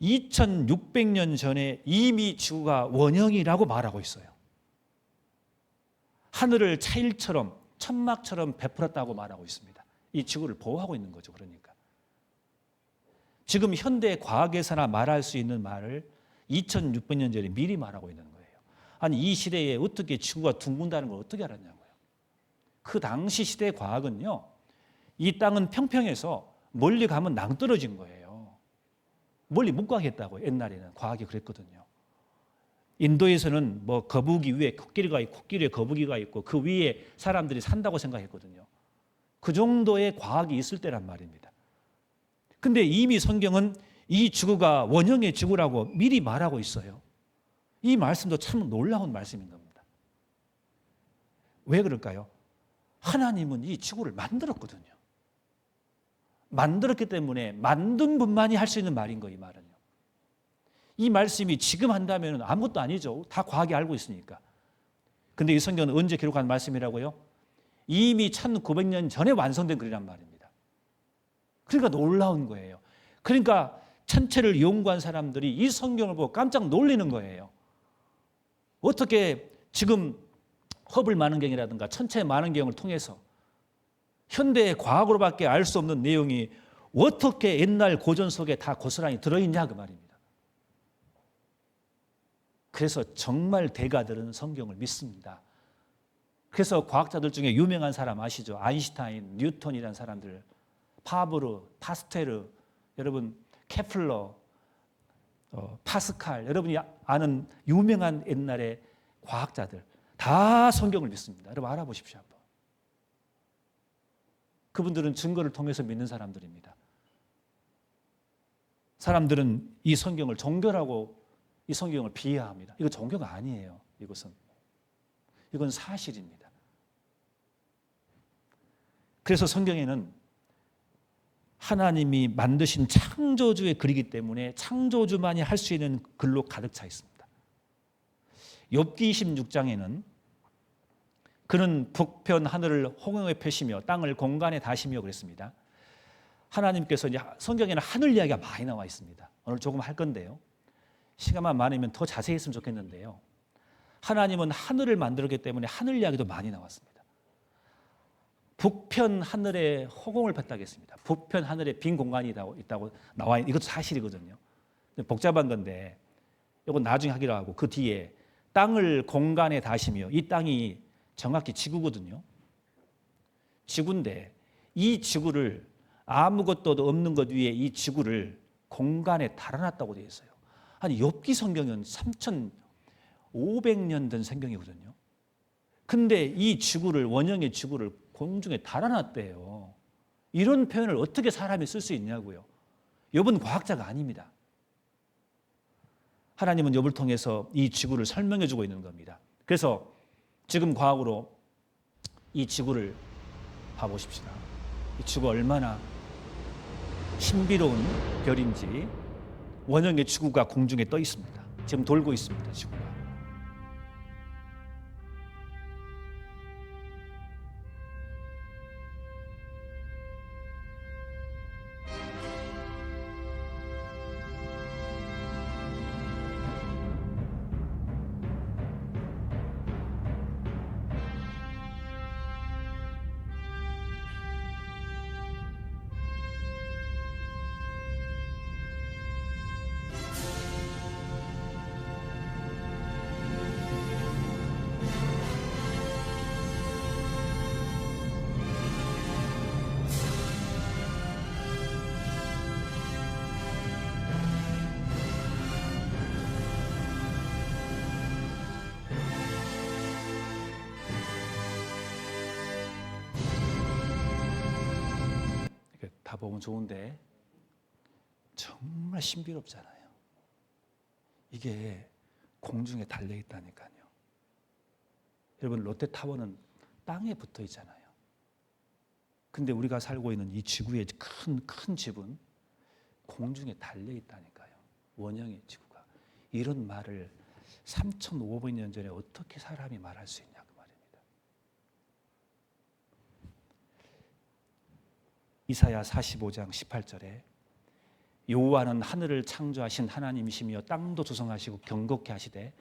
2600년 전에 이미 지구가 원형이라고 말하고 있어요. 하늘을 차일처럼 천막처럼 베풀었다고 말하고 있습니다. 이 지구를 보호하고 있는 거죠. 그러니까. 지금 현대 과학에서나 말할 수 있는 말을 2600년 전에 미리 말하고 있는 거예요. 아니 이 시대에 어떻게 지구가 둥근다는 걸 어떻게 알았냐고요. 그 당시 시대의 과학은요. 이 땅은 평평해서 멀리 가면 낭떠러진 거예요. 멀리 못 가겠다고 옛날에는 과학이 그랬거든요. 인도에서는 뭐 거북이 위에 코끼리가 있고 코끼리에 거북이가 있고 그 위에 사람들이 산다고 생각했거든요. 그 정도의 과학이 있을 때란 말입니다. 근데 이미 성경은 이 지구가 원형의 지구라고 미리 말하고 있어요. 이 말씀도 참 놀라운 말씀인 겁니다. 왜 그럴까요? 하나님은 이 지구를 만들었거든요. 만들었기 때문에 만든 분만이 할 수 있는 말인 거예요. 이 말은요. 이 말씀이 지금 한다면 아무것도 아니죠. 다 과학이 알고 있으니까. 근데 이 성경은 언제 기록한 말씀이라고요? 이미 1900년 전에 완성된 글이란 말입니다. 그러니까 놀라운 거예요. 그러니까 천체를 연구한 사람들이 이 성경을 보고 깜짝 놀라는 거예요. 어떻게 지금 허블 망원경이라든가 천체 망원경을 통해서 현대의 과학으로밖에 알 수 없는 내용이 어떻게 옛날 고전 속에 다 고스란히 들어있냐 그 말입니다. 그래서 정말 대가들은 성경을 믿습니다. 그래서 과학자들 중에 유명한 사람 아시죠? 아인슈타인, 뉴턴이라는 사람들, 파브르, 파스테르, 여러분 케플러, 파스칼, 여러분이 아는 유명한 옛날의 과학자들 다 성경을 믿습니다. 여러분 알아보십시오 한번. 그분들은 증거를 통해서 믿는 사람들입니다. 사람들은 이 성경을 종교라고 이 성경을 비하합니다. 이거 종교가 아니에요. 이건 사실입니다. 그래서 성경에는 하나님이 만드신 창조주의 글이기 때문에 창조주만이 할 수 있는 글로 가득 차 있습니다. 욥기 26장에는 그는 북편 하늘을 홍영에 펴시며 땅을 공간에 다시며 그랬습니다. 하나님께서 이제 성경에는 하늘 이야기가 많이 나와 있습니다. 오늘 조금 할 건데요. 시간만 많으면 더 자세히 했으면 좋겠는데요. 하나님은 하늘을 만들었기 때문에 하늘 이야기도 많이 나왔습니다. 북편 하늘에 허공을 폈다고 했습니다. 북편 하늘에 빈 공간이 있다고 나와 있는 이것도 사실이거든요. 복잡한 건데 이건 나중에 하기로 하고 그 뒤에 땅을 공간에 다시며 이 땅이 정확히 지구거든요. 지구인데 이 지구를 아무것도 없는 것 위에 이 지구를 공간에 달아놨다고 되어 있어요. 아니 욥기 성경은 3,500년 된 성경이거든요. 근데 이 지구를 원형의 지구를 공중에 달아놨대요. 이런 표현을 어떻게 사람이 쓸 수 있냐고요. 욥은 과학자가 아닙니다. 하나님은 욥을 통해서 이 지구를 설명해 주고 있는 겁니다. 그래서 지금 과학으로 이 지구를 봐보십시다. 이 지구가 얼마나 신비로운 별인지 원형의 지구가 공중에 떠 있습니다. 지금 돌고 있습니다. 지구가. 다 보면 좋은데 정말 신비롭잖아요. 이게 공중에 달려 있다니까요. 여러분 롯데타워는 땅에 붙어 있잖아요. 근데 우리가 살고 있는 이 지구의 큰 집은 공중에 달려 있다니까요. 원형의 지구가. 이런 말을 3,500년 전에 어떻게 사람이 말할 수 있냐 그 말입니다. 이사야 45장 18절에 여호와는 하늘을 창조하신 하나님이시며 땅도 조성하시고 경고케 하시되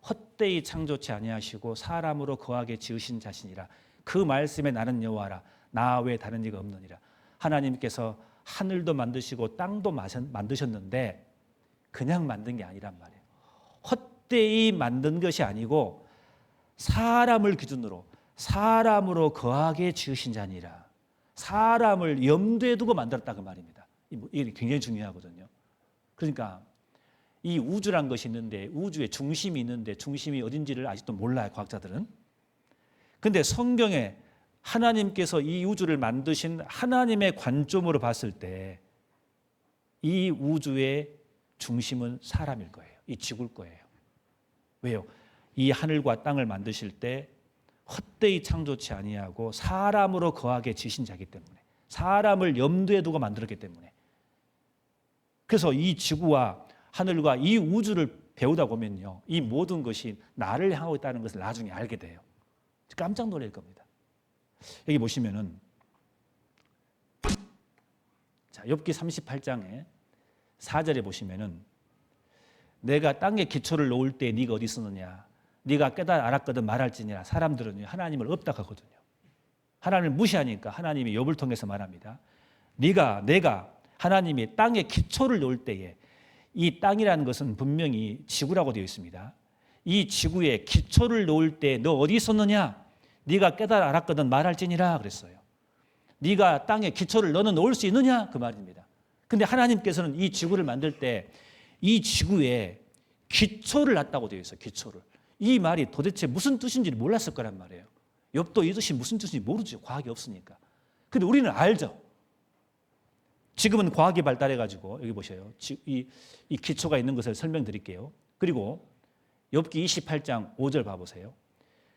헛되이 창조치 아니하시고 사람으로 거하게 지으신 자신이라. 그 말씀에 나는 여호와라 나 외에 다른 이가 없느니라. 하나님께서 하늘도 만드시고 땅도 만드셨는데 그냥 만든 게 아니란 말이에요. 헛되이 만든 것이 아니고 사람을 기준으로 사람으로 거하게 지으신 자니라. 사람을 염두에 두고 만들었다 그 말입니다. 이게 굉장히 중요하거든요. 그러니까 이 우주란 것이 있는데 우주에 중심이 있는데 중심이 어딘지를 아직도 몰라요, 과학자들은. 근데 성경에 하나님께서 이 우주를 만드신 하나님의 관점으로 봤을 때 이 우주의 중심은 사람일 거예요. 이 지구일 거예요. 왜요? 이 하늘과 땅을 만드실 때 헛되이 창조치 아니하고 사람으로 거하게 지신 자이기 때문에 사람을 염두에 두고 만들었기 때문에 그래서 이 지구와 하늘과 이 우주를 배우다 보면요. 이 모든 것이 나를 향하고 있다는 것을 나중에 알게 돼요. 깜짝 놀랄 겁니다. 여기 보시면은 자, 욥기 38장에 4절에 보시면은 내가 땅에 기초를 놓을 때 네가 어디 있었느냐 네가 깨달아 알았거든 말할지니라. 사람들은 하나님을 없다 하거든요. 하나님을 무시하니까 하나님이 욥을 통해서 말합니다. 내가 하나님이 땅에 기초를 놓을 때에 이 땅이라는 것은 분명히 지구라고 되어 있습니다. 이 지구에 기초를 놓을 때 너 어디 있었느냐 네가 깨달아 알았거든 말할지니라 그랬어요. 네가 땅에 기초를 너는 놓을 수 있느냐 그 말입니다. 근데 하나님께서는 이 지구를 만들 때 이 지구에 기초를 놨다고 되어 있어요. 기초를. 이 말이 도대체 무슨 뜻인지 몰랐을 거란 말이에요. 욥도 이 뜻이 무슨 뜻인지 모르죠. 과학이 없으니까. 근데 우리는 알죠. 지금은 과학이 발달해가지고 여기 보셔요. 이 기초가 있는 것을 설명드릴게요. 그리고 욥기 28장 5절 봐보세요.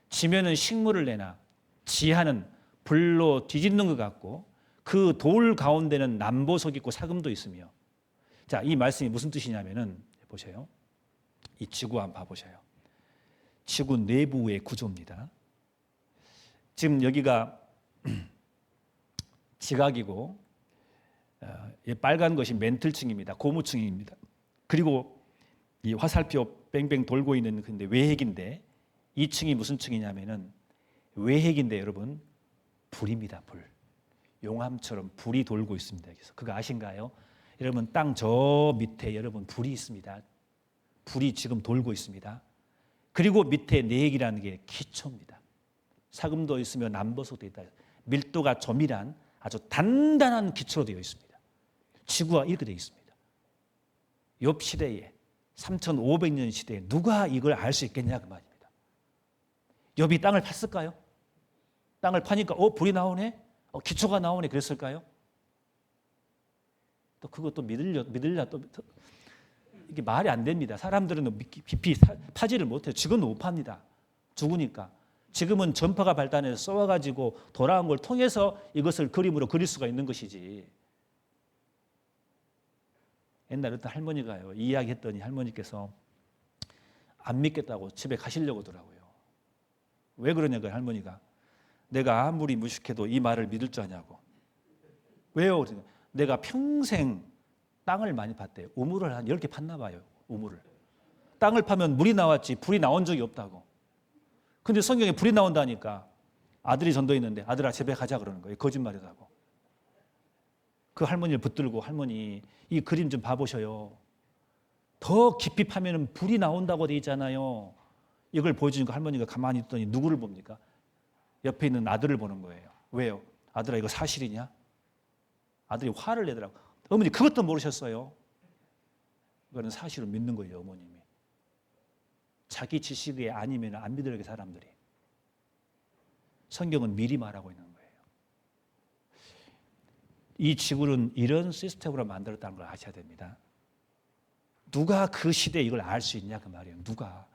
지면은 식물을 내나 지하는 불로 뒤집는 것 같고 그 돌 가운데는 남보석 있고 사금도 있으며. 자, 이 말씀이 무슨 뜻이냐면은 보세요. 이 지구 한번 봐보셔요. 지구 내부의 구조입니다. 지금 여기가 지각이고 빨간 것이 멘틀층입니다. 고무층입니다. 그리고 이 화살표 뺑뺑 돌고 있는 근데 외핵인데 이 층이 무슨 층이냐면은 외핵인데 여러분 불입니다. 불. 용암처럼 불이 돌고 있습니다. 그래서 그거 아신가요? 여러분 땅 저 밑에 여러분 불이 있습니다. 불이 지금 돌고 있습니다. 그리고 밑에 내핵이라는 게 기초입니다. 사금도 있으며 남보석도 있다. 밀도가 조밀한 아주 단단한 기초로 되어 있습니다. 지구가 이렇게 되어 있습니다. 욥 시대에 3,500년 시대에 누가 이걸 알 수 있겠냐 그 말입니다. 욥이 땅을 팠을까요? 땅을 파니까 불이 나오네? 기초가 나오네 그랬을까요? 또 그것도 믿으려 또 이게 말이 안 됩니다. 사람들은 깊이 파지를 못해요. 지금도 못 팝니다. 죽으니까. 지금은 전파가 발달해서 쏘아가지고 돌아온 걸 통해서 이것을 그림으로 그릴 수가 있는 것이지. 옛날에 어떤 할머니가요. 이야기했더니 할머니께서 안 믿겠다고 집에 가시려고 하더라고요. 왜 그러냐고 할머니가. 내가 아무리 무식해도 이 말을 믿을 줄 아냐고. 왜요? 내가 평생 땅을 많이 팠대요. 우물을 한 10개 팠나 봐요. 우물을. 땅을 파면 물이 나왔지 불이 나온 적이 없다고. 근데 성경에 불이 나온다니까 아들이 전도했는데 아들아 집에 가자 그러는 거예요. 거짓말이라고. 그 할머니를 붙들고 할머니 이 그림 좀 봐보셔요. 더 깊이 파면 불이 나온다고 돼 있잖아요. 이걸 보여주니까 할머니가 가만히 있더니 누구를 봅니까? 옆에 있는 아들을 보는 거예요. 왜요? 아들아 이거 사실이냐? 아들이 화를 내더라고. 어머니 그것도 모르셨어요. 이거는 사실을 믿는 거예요. 어머님이. 자기 지식이 아니면 안 믿으려고 사람들이. 성경은 미리 말하고 있는 거예요. 이 지구는 이런 시스템으로 만들었다는 걸 아셔야 됩니다. 누가 그 시대에 이걸 알 수 있냐 그 말이에요. 누가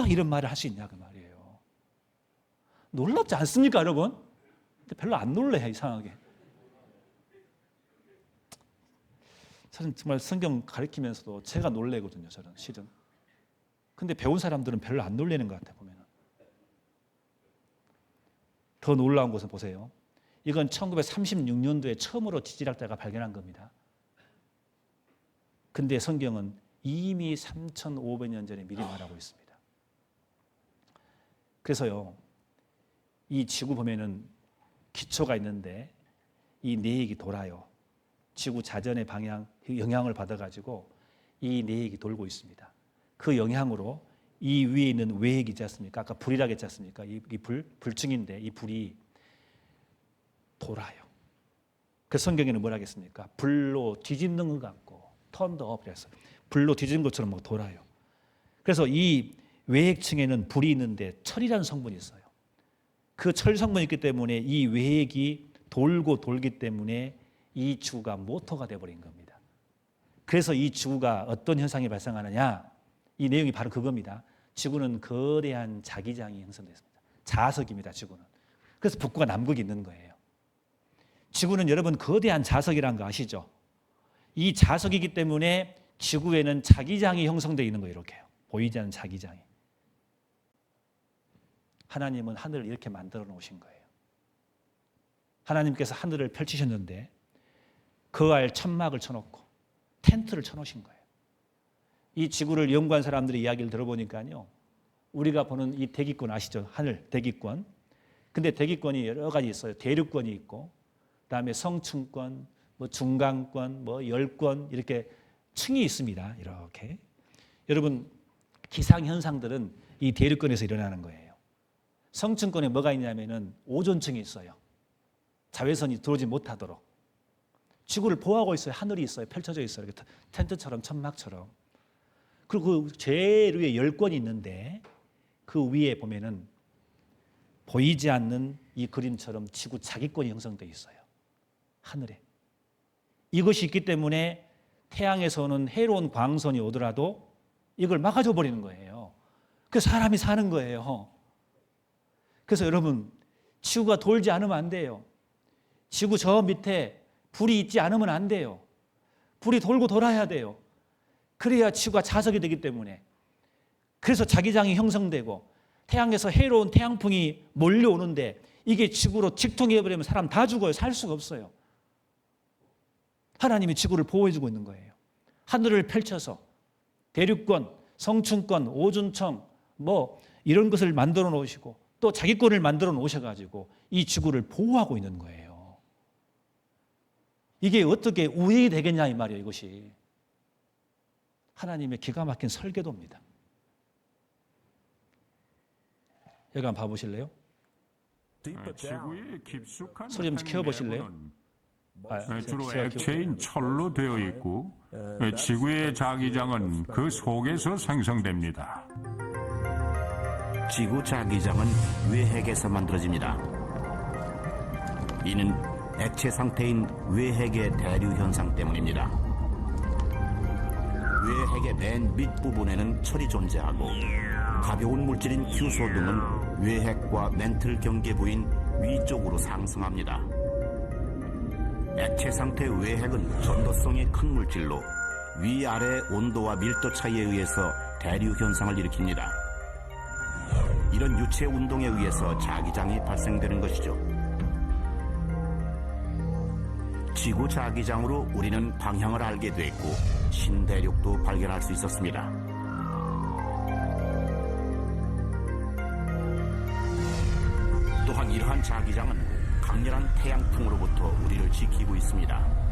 이런 말을 할 수 있냐 그 말이에요. 놀랍지 않습니까 여러분? 근데 별로 안 놀래요 이상하게. 저는 정말 성경 가르치면서도 제가 놀래거든요. 저는 실은. 근데 배운 사람들은 별로 안 놀래는 것 같아요. 보면. 더 놀라운 것은 보세요. 이건 1936년도에 처음으로 지질학자가 발견한 겁니다. 근데 성경은 이미 3,500년 전에 미리 말하고 있습니다. 그래서요. 이 지구 보면은 기초가 있는데 이 내핵이 돌아요. 지구 자전의 영향을 받아가지고 이 내핵이 돌고 있습니다. 그 영향으로 이 위에 있는 외핵이 있지 않습니까? 아까 불이라고 했지 않습니까? 이 불층인데 이 불이 돌아요. 그 성경에는 뭐라 하겠습니까? 불로 뒤집는 것 같고 턴더 업 그래서 불로 뒤집는 것처럼 막 돌아요. 그래서 이 외핵층에는 불이 있는데 철이라는 성분이 있어요. 그 철 성분이 있기 때문에 이 외핵이 돌기 때문에 이 지구가 모터가 되어버린 겁니다. 그래서 이 지구가 어떤 현상이 발생하느냐? 이 내용이 바로 그겁니다. 지구는 거대한 자기장이 형성됐습니다. 자석입니다. 지구는. 그래서 북극과 남극이 있는 거예요. 지구는 여러분 거대한 자석이라는 거 아시죠? 이 자석이기 때문에 지구에는 자기장이 형성되어 있는 거예요. 이렇게요. 보이지 않는 자기장이. 하나님은 하늘을 이렇게 만들어 놓으신 거예요. 하나님께서 하늘을 펼치셨는데 그 천막을 쳐놓고 텐트를 쳐놓으신 거예요. 이 지구를 연구한 사람들의 이야기를 들어보니까요. 우리가 보는 이 대기권 아시죠? 하늘 대기권. 근데 대기권이 여러 가지 있어요. 대륙권이 있고 그다음에 성층권, 뭐 중간권, 뭐 열권 이렇게 층이 있습니다. 이렇게. 여러분 기상 현상들은 이 대륙권에서 일어나는 거예요. 성층권에 뭐가 있냐면은 오존층이 있어요. 자외선이 들어오지 못하도록. 지구를 보호하고 있어요. 하늘이 있어요. 펼쳐져 있어요. 이렇게 텐트처럼 천막처럼. 그리고 그 제일 위에 열권이 있는데 그 위에 보면은 보이지 않는 이 그림처럼 지구 자기권이 형성되어 있어요. 하늘에. 이것이 있기 때문에 태양에서 오는 해로운 광선이 오더라도 이걸 막아줘 버리는 거예요. 그래서 사람이 사는 거예요. 그래서 여러분, 지구가 돌지 않으면 안 돼요. 지구 저 밑에 불이 있지 않으면 안 돼요. 불이 돌고 돌아야 돼요. 그래야 지구가 자석이 되기 때문에. 그래서 자기장이 형성되고 태양에서 해로운 태양풍이 몰려오는데 이게 지구로 직통해버리면 사람 다 죽어요. 살 수가 없어요. 하나님이 지구를 보호해주고 있는 거예요. 하늘을 펼쳐서 대륙권, 성층권, 오존청 이런 것을 만들어 놓으시고 또 자기권을 만들어 놓으셔가지고 이 지구를 보호하고 있는 거예요. 이게 어떻게 우연이 되겠냐 이 말이에요. 이것이 하나님의 기가 막힌 설계도입니다. 여기 한번 봐보실래요? 지구의 깊숙한 소리 좀 키워보실래요? 주로 액체인 철로 되어 있고 지구의 자기장은 그 속에서 생성됩니다. 지구 자기장은 외핵에서 만들어집니다. 이는 액체 상태인 외핵의 대류 현상 때문입니다. 외핵의 맨 밑부분에는 철이 존재하고 가벼운 물질인 규소 등은 외핵과 멘틀 경계부인 위쪽으로 상승합니다. 액체 상태 외핵은 전도성이 큰 물질로 위아래 온도와 밀도 차이에 의해서 대류 현상을 일으킵니다. 이런 유체 운동에 의해서 자기장이 발생되는 것이죠. 지구 자기장으로 우리는 방향을 알게 됐고 신대륙도 발견할 수 있었습니다. 또한 이러한 자기장은 강렬한 태양풍으로부터 우리를 지키고 있습니다.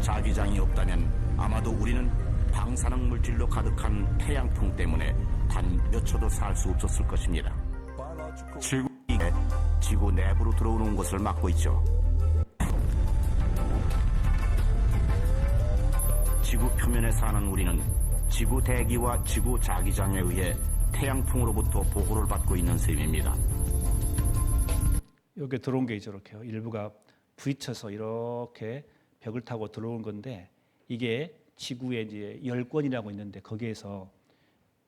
자기장이 없다면 아마도 우리는 방사능 물질로 가득한 태양풍 때문에 단 몇 초도 살 수 없었을 것입니다. 이게 지구 내부로 들어오는 것을 막고 있죠. 지구 표면에 사는 우리는 지구 대기와 지구 자기장에 의해 태양풍으로부터 보호를 받고 있는 셈입니다. 여기 들어온 게 이렇게요. 일부가 부딪혀서 이렇게 벽을 타고 들어온 건데 이게 지구에 이제 열권이라고 있는데 거기에서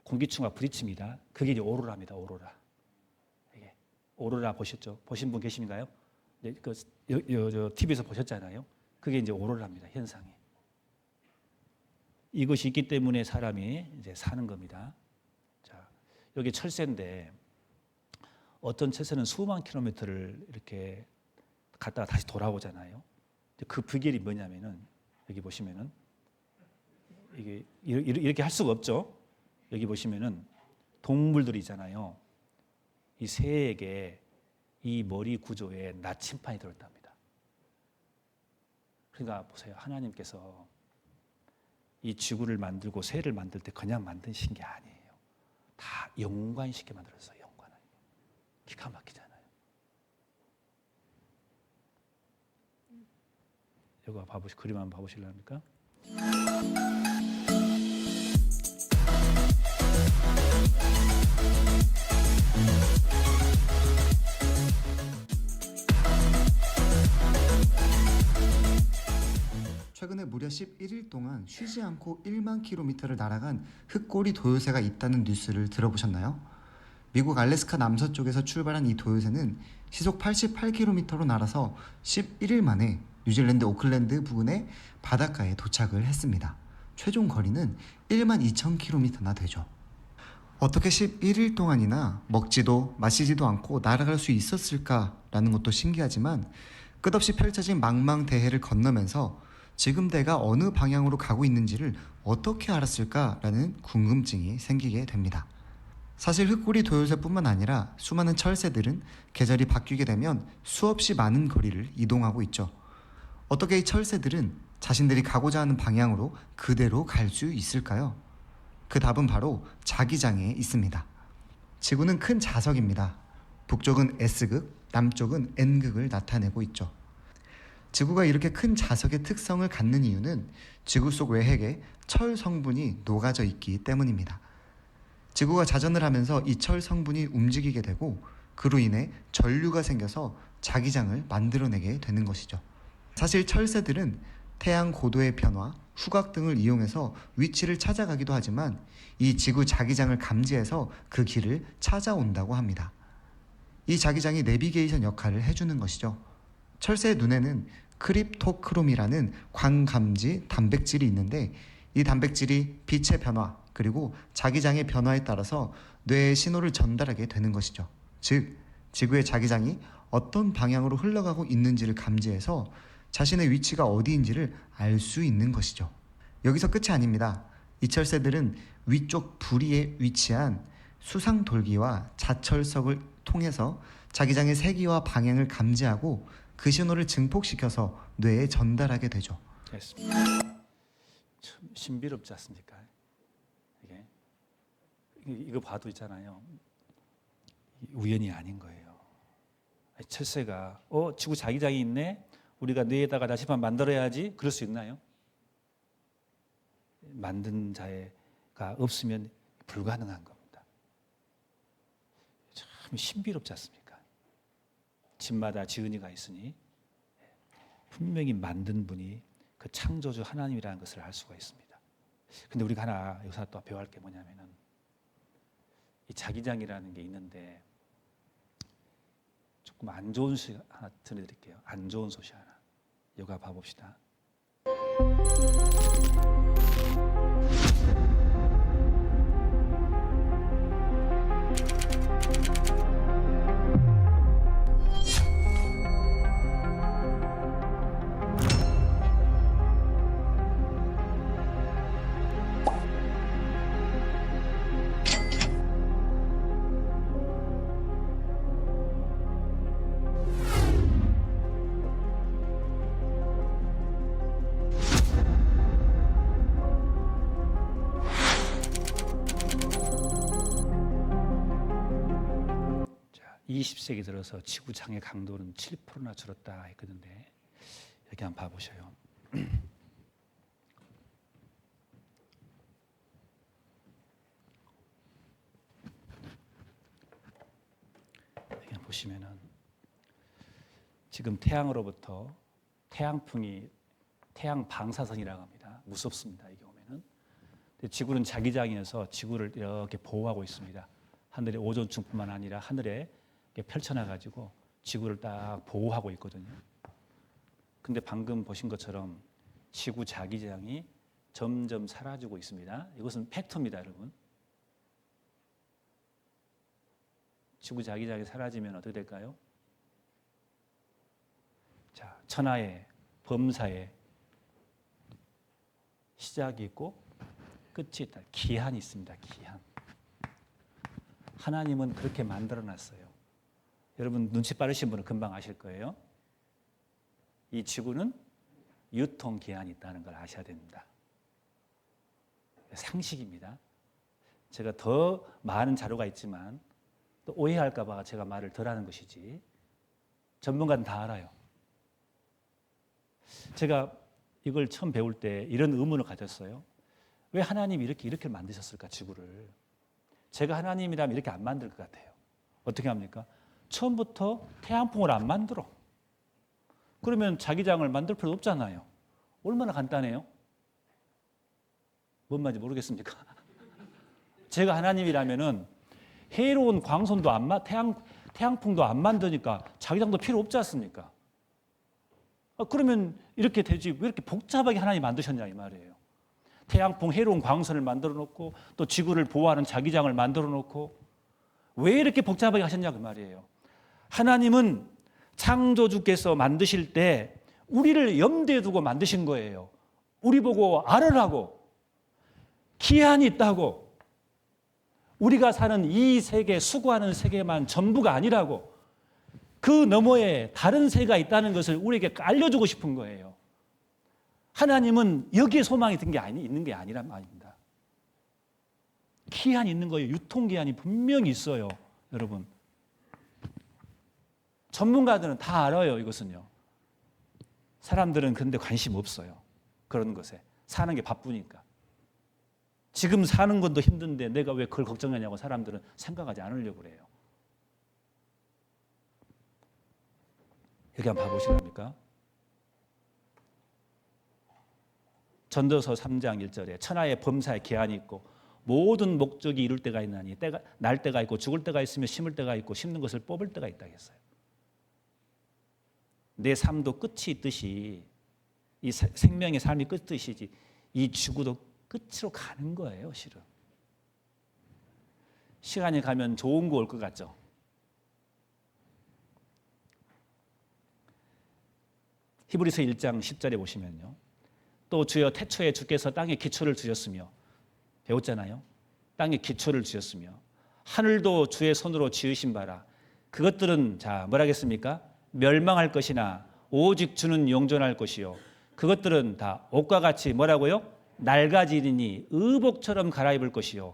공기층과 부딪힙니다. 그게 이제 오로라입니다. 오로라. 이게 오로라 보셨죠? 보신 분 계신가요? 네, 저 TV에서 보셨잖아요. 그게 이제 오로라입니다. 현상이. 이것이 있기 때문에 사람이 이제 사는 겁니다. 자, 여기 철새인데 어떤 철새는 수만 킬로미터를 이렇게 갔다가 다시 돌아오잖아요. 그 비결이 뭐냐면은 여기 보시면은 이게 이렇게 할 수가 없죠. 여기 보시면은 동물들이 있잖아요. 이 새에게 이 머리 구조에 나침판이 들어있답니다. 그러니까 보세요. 하나님께서 이 지구를 만들고 새를 만들 때 그냥 만드신 게 아니에요. 다 연관시켜 만들었어요. 연관을. 기가 막히잖아요. 이거 그림 한번 봐보실랍니까? 최근에 무려 11일 동안 쉬지 않고 1만 킬로미터를 날아간 흑꼬리 도요새가 있다는 뉴스를 들어보셨나요? 미국 알래스카 남서쪽에서 출발한 이 도요새는 시속 88km로 날아서 11일 만에 뉴질랜드 오클랜드 부근의 바닷가에 도착을 했습니다. 최종 거리는 1만 2,000km나 되죠. 어떻게 11일 동안이나 먹지도 마시지도 않고 날아갈 수 있었을까라는 것도 신기하지만 끝없이 펼쳐진 망망대해를 건너면서 지금 내가 어느 방향으로 가고 있는지를 어떻게 알았을까라는 궁금증이 생기게 됩니다. 사실 흑꼬리 도요새뿐만 아니라 수많은 철새들은 계절이 바뀌게 되면 수없이 많은 거리를 이동하고 있죠. 어떻게 이 철새들은 자신들이 가고자 하는 방향으로 그대로 갈 수 있을까요? 그 답은 바로 자기장에 있습니다. 지구는 큰 자석입니다. 북쪽은 S극, 남쪽은 N극을 나타내고 있죠. 지구가 이렇게 큰 자석의 특성을 갖는 이유는 지구 속 외핵에 철 성분이 녹아져 있기 때문입니다. 지구가 자전을 하면서 이 철 성분이 움직이게 되고 그로 인해 전류가 생겨서 자기장을 만들어내게 되는 것이죠. 사실 철새들은 태양 고도의 변화, 후각 등을 이용해서 위치를 찾아가기도 하지만 이 지구 자기장을 감지해서 그 길을 찾아온다고 합니다. 이 자기장이 내비게이션 역할을 해주는 것이죠. 철새의 눈에는 크립토크롬이라는 광감지 단백질이 있는데 이 단백질이 빛의 변화 그리고 자기장의 변화에 따라서 뇌에 신호를 전달하게 되는 것이죠. 즉, 지구의 자기장이 어떤 방향으로 흘러가고 있는지를 감지해서 자신의 위치가 어디인지를 알 수 있는 것이죠. 여기서 끝이 아닙니다. 이 철새들은 위쪽 부리에 위치한 수상돌기와 자철석을 통해서 자기장의 세기와 방향을 감지하고 그 신호를 증폭시켜서 뇌에 전달하게 되죠. 됐습니다. 참 신비롭지 않습니까? 이거 봐도 있잖아요. 우연이 아닌 거예요. 철새가 지구 자기장이 있네. 우리가 뇌에다가 나시판 만들어야지. 그럴 수 있나요? 만든 자가 없으면 불가능한 겁니다. 참 신비롭지 않습니까? 집마다 지은이가 있으니 분명히 만든 분이 그 창조주 하나님이라는 것을 알 수가 있습니다. 근데 우리가 하나 여기서 또 배워야 할 게 뭐냐면은 이 자기장이라는 게 있는데 조금 안 좋은 소식 하나 전해드릴게요. 안 좋은 소식 하나. 여기 봐봅시다. 자, 20세기 들어서 지구장의 강도는 7%나 줄었다 했거든요. 여기 한번 봐보셔요. 여기 보시면은 지금 태양으로부터 태양풍이 태양 방사선이라고 합니다. 무섭습니다. 이게 오면은. 근데 지구는 자기장이어서 지구를 이렇게 보호하고 있습니다. 하늘의 오존층뿐만 아니라 하늘에 펼쳐놔 가지고 지구를 딱 보호하고 있거든요. 근데 방금 보신 것처럼 지구 자기장이 점점 사라지고 있습니다. 이것은 팩트입니다, 여러분. 지구 자기장이 사라지면 어떻게 될까요? 자, 천하의 범사에 시작이 있고 끝이 있다. 기한이 있습니다. 기한. 하나님은 그렇게 만들어놨어요. 여러분 눈치 빠르신 분은 금방 아실 거예요. 이 지구는 유통기한이 있다는 걸 아셔야 됩니다. 상식입니다. 제가 더 많은 자료가 있지만 또 오해할까 봐 제가 말을 덜 하는 것이지 전문가는 다 알아요. 제가 이걸 처음 배울 때 이런 의문을 가졌어요. 왜 하나님이 이렇게 만드셨을까, 지구를? 제가 하나님이라면 이렇게 안 만들 것 같아요. 어떻게 합니까? 처음부터 태양풍을 안 만들어. 그러면 자기장을 만들 필요 없잖아요. 얼마나 간단해요? 뭔 말인지 모르겠습니까? 제가 하나님이라면은 해로운 광선도 태양풍도 안 만드니까 자기장도 필요 없지 않습니까? 그러면 이렇게 되지 왜 이렇게 복잡하게 하나님이 만드셨냐 이 말이에요. 태양풍 해로운 광선을 만들어 놓고 또 지구를 보호하는 자기장을 만들어 놓고 왜 이렇게 복잡하게 하셨냐 그 말이에요. 하나님은 창조주께서 만드실 때 우리를 염두에 두고 만드신 거예요. 우리 보고 알으라고. 기한이 있다고. 우리가 사는 이 세계, 수고하는 세계만 전부가 아니라고. 그 너머에 다른 세계가 있다는 것을 우리에게 알려주고 싶은 거예요. 하나님은 여기에 소망이 있는 게 아니란 말입니다. 기한이 있는 거예요. 유통기한이 분명히 있어요. 여러분. 전문가들은 다 알아요. 이것은요. 사람들은 그런데 관심 없어요. 그런 것에. 사는 게 바쁘니까. 지금 사는 것도 힘든데 내가 왜 그걸 걱정하냐고 사람들은 생각하지 않으려고 그래요. 여기 한번 봐보시랍니까? 전도서 3장 1절에 천하의 범사에 계한이 있고 모든 목적이 이룰 때가 있나니 날 때가 있고 죽을 때가 있으며 심을 때가 있고 심는 것을 뽑을 때가 있다 했어요. 내 삶도 끝이 있듯이 이 생명의 삶이 끝이지 이 지구도 끝으로 가는 거예요. 실은 시간이 가면 좋은 거 올 것 같죠. 히브리서 1장 10절에 보시면요. 또 주여 태초에 주께서 땅에 기초를 두셨으며 배웠잖아요. 땅에 기초를 주셨으며 하늘도 주의 손으로 지으신 바라 그것들은 자 뭐라겠습니까? 멸망할 것이나 오직 주는 영존할 것이요 그것들은 다 옷과 같이 뭐라고요? 낡아지리니 의복처럼 갈아입을 것이요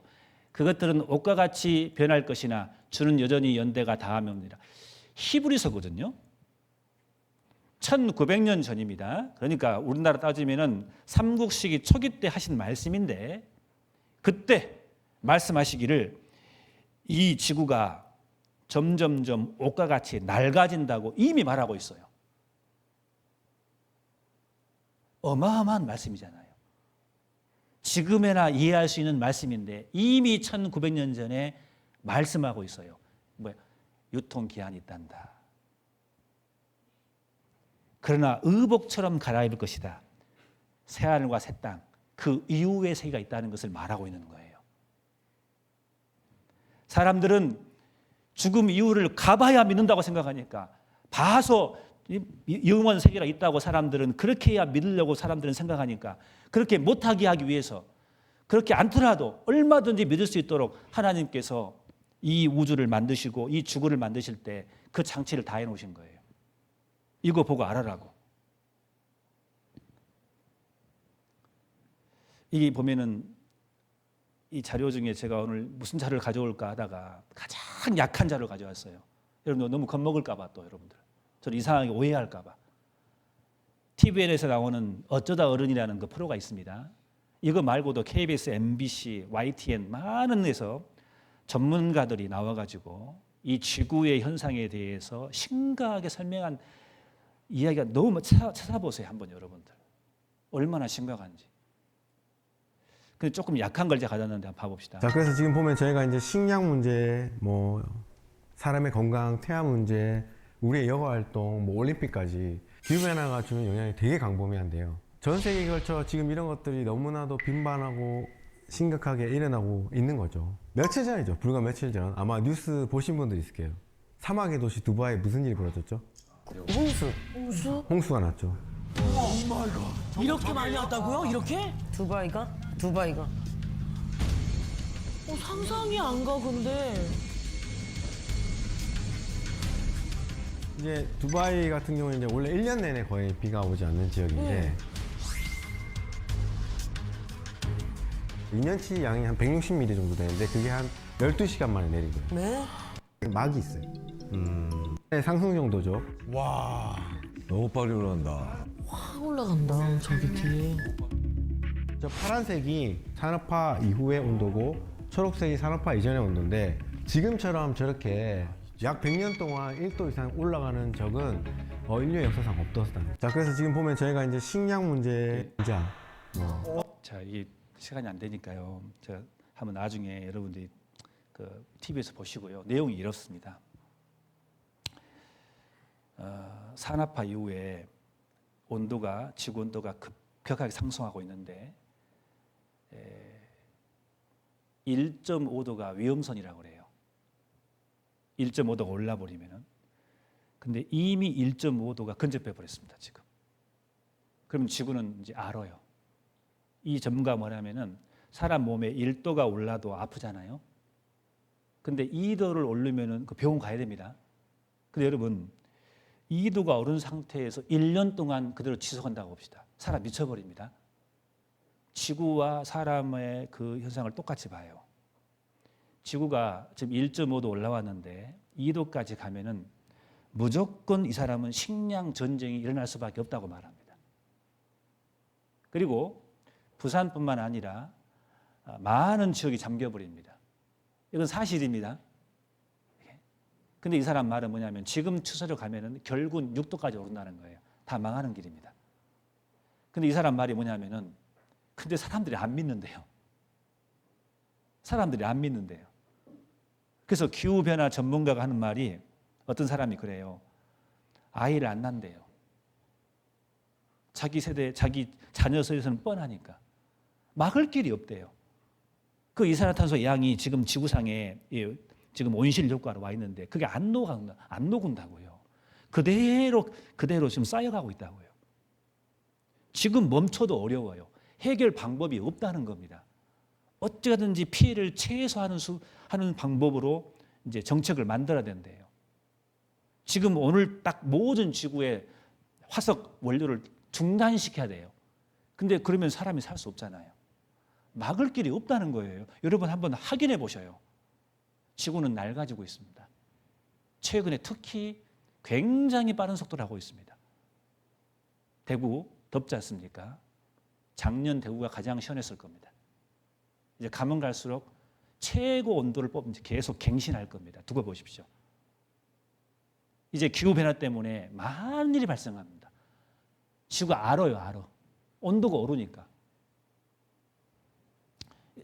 그것들은 옷과 같이 변할 것이나 주는 여전히 연대가 다하옵니다. 히브리서거든요. 1900년 전입니다. 그러니까 우리나라 따지면은 삼국시기 초기 때 하신 말씀인데 그때 말씀하시기를 이 지구가 점점점 옷과 같이 낡아진다고 이미 말하고 있어요. 어마어마한 말씀이잖아요. 지금에나 이해할 수 있는 말씀인데 이미 1900년 전에 말씀하고 있어요. 유통기한이 있단다. 그러나 의복처럼 갈아입을 것이다. 새하늘과 새 땅, 그 이후의 세계가 있다는 것을 말하고 있는 거예요. 사람들은 죽음 이후를 가봐야 믿는다고 생각하니까 봐서 영원 세계가 있다고 사람들은 그렇게 해야 믿으려고 사람들은 생각하니까 그렇게 못하게 하기 위해서 그렇게 않더라도 얼마든지 믿을 수 있도록 하나님께서 이 우주를 만드시고 이 지구를 만드실 때 그 장치를 다 해놓으신 거예요. 이거 보고 알아라고. 이 보면은 이 자료 중에 제가 오늘 무슨 자료를 가져올까 하다가 가장 약한 자료를 가져왔어요. 여러분 너무 겁먹을까 봐 또 여러분들. 저를 이상하게 오해할까 봐. TVN에서 나오는 어쩌다 어른이라는 그 프로가 있습니다. 이거 말고도 KBS, MBC, YTN 많은 데서 전문가들이 나와가지고 이 지구의 현상에 대해서 심각하게 설명한 이야기가 너무 찾아보세요. 한번 여러분들. 얼마나 심각한지. 근데 조금 약한 걸 제가 가져왔는데 한번 봐봅시다. 자, 그래서 지금 보면 저희가 이제 식량 문제, 뭐 사람의 건강, 태아 문제, 우리의 여가 활동, 뭐 올림픽까지 기후변화가 주는 영향이 되게 광범위한데요. 전 세계에 걸쳐 지금 이런 것들이 너무나도 빈번하고 심각하게 일어나고 있는 거죠. 며칠 전이죠. 불과 며칠 전. 아마 뉴스 보신 분들 있을 거예요. 사막의 도시 두바이에 무슨 일이 벌어졌죠? 홍수가 났죠. 이렇게 많이 왔다고요? 이렇게? 두바이가? 상상이 안 가 근데. 이제 두바이 같은 경우는 이제 원래 1년 내내 거의 비가 오지 않는 지역인데 2년치 양이 한 160mm 정도 되는데 그게 한 12시간 만에 내린 거예요. 네? 막이 있어요. 상승 정도죠. 와, 너무 빨리 올라간다. 확 올라간다 저기 뒤에. 저 파란색이 산업화 이후의 온도고 초록색이 산업화 이전의 온도인데 지금처럼 저렇게 약 100년 동안 1도 이상 올라가는 적은 인류의 역사상 없었다. 자, 그래서 지금 보면 저희가 이제 식량 문제, 자, 이 시간이 안 되니까요. 제가 한번 나중에 여러분들이 그 TV에서 보시고요. 내용이 이렇습니다. 산업화 이후에 지구 온도가 급격하게 상승하고 있는데 1.5도가 위험선이라고 그래요. 1.5도가 올라버리면은. 근데 이미 1.5도가 근접해 버렸습니다, 지금. 그럼 지구는 이제 알아요. 이 전문가 뭐냐면은 사람 몸에 1도가 올라도 아프잖아요. 근데 2도를 오르면은 그 병원 가야 됩니다. 근데 여러분 2도가 오른 상태에서 1년 동안 그대로 지속한다고 봅시다. 사람 미쳐버립니다. 지구와 사람의 그 현상을 똑같이 봐요. 지구가 지금 1.5도 올라왔는데 2도까지 가면은 무조건 이 사람은 식량 전쟁이 일어날 수밖에 없다고 말합니다. 그리고 부산뿐만 아니라 많은 지역이 잠겨버립니다. 이건 사실입니다. 근데 이 사람 말은 뭐냐면 지금 추세로 가면은 결국은 6도까지 오른다는 거예요. 다 망하는 길입니다. 근데 이 사람 말이 뭐냐면은 근데 사람들이 안 믿는데요. 사람들이 안 믿는데요. 그래서 기후변화 전문가가 하는 말이 어떤 사람이 그래요. 아이를 안 낳는데요. 자기 세대, 자기 자녀 세대에서는 뻔하니까. 막을 길이 없대요. 그 이산화탄소 양이 지금 지구상에 지금 온실 효과로 와 있는데 그게 안 녹은다고요. 그대로 지금 쌓여가고 있다고요. 지금 멈춰도 어려워요. 해결 방법이 없다는 겁니다. 어찌든지 피해를 최소화하는 방법으로 이제 정책을 만들어야 된대요. 지금 오늘 딱 모든 지구의 화석 원료를 중단시켜야 돼요. 근데 그러면 사람이 살 수 없잖아요. 막을 길이 없다는 거예요. 여러분 한번 확인해 보셔요. 지구는 낡아지고 있습니다. 최근에 특히 굉장히 빠른 속도로 하고 있습니다. 대구 덥지 않습니까? 작년 대구가 가장 시원했을 겁니다. 이제 가면 갈수록 최고 온도를 뽑으면 계속 갱신할 겁니다. 두고 보십시오. 이제 기후변화 때문에 많은 일이 발생합니다. 지구가 알아. 온도가 오르니까.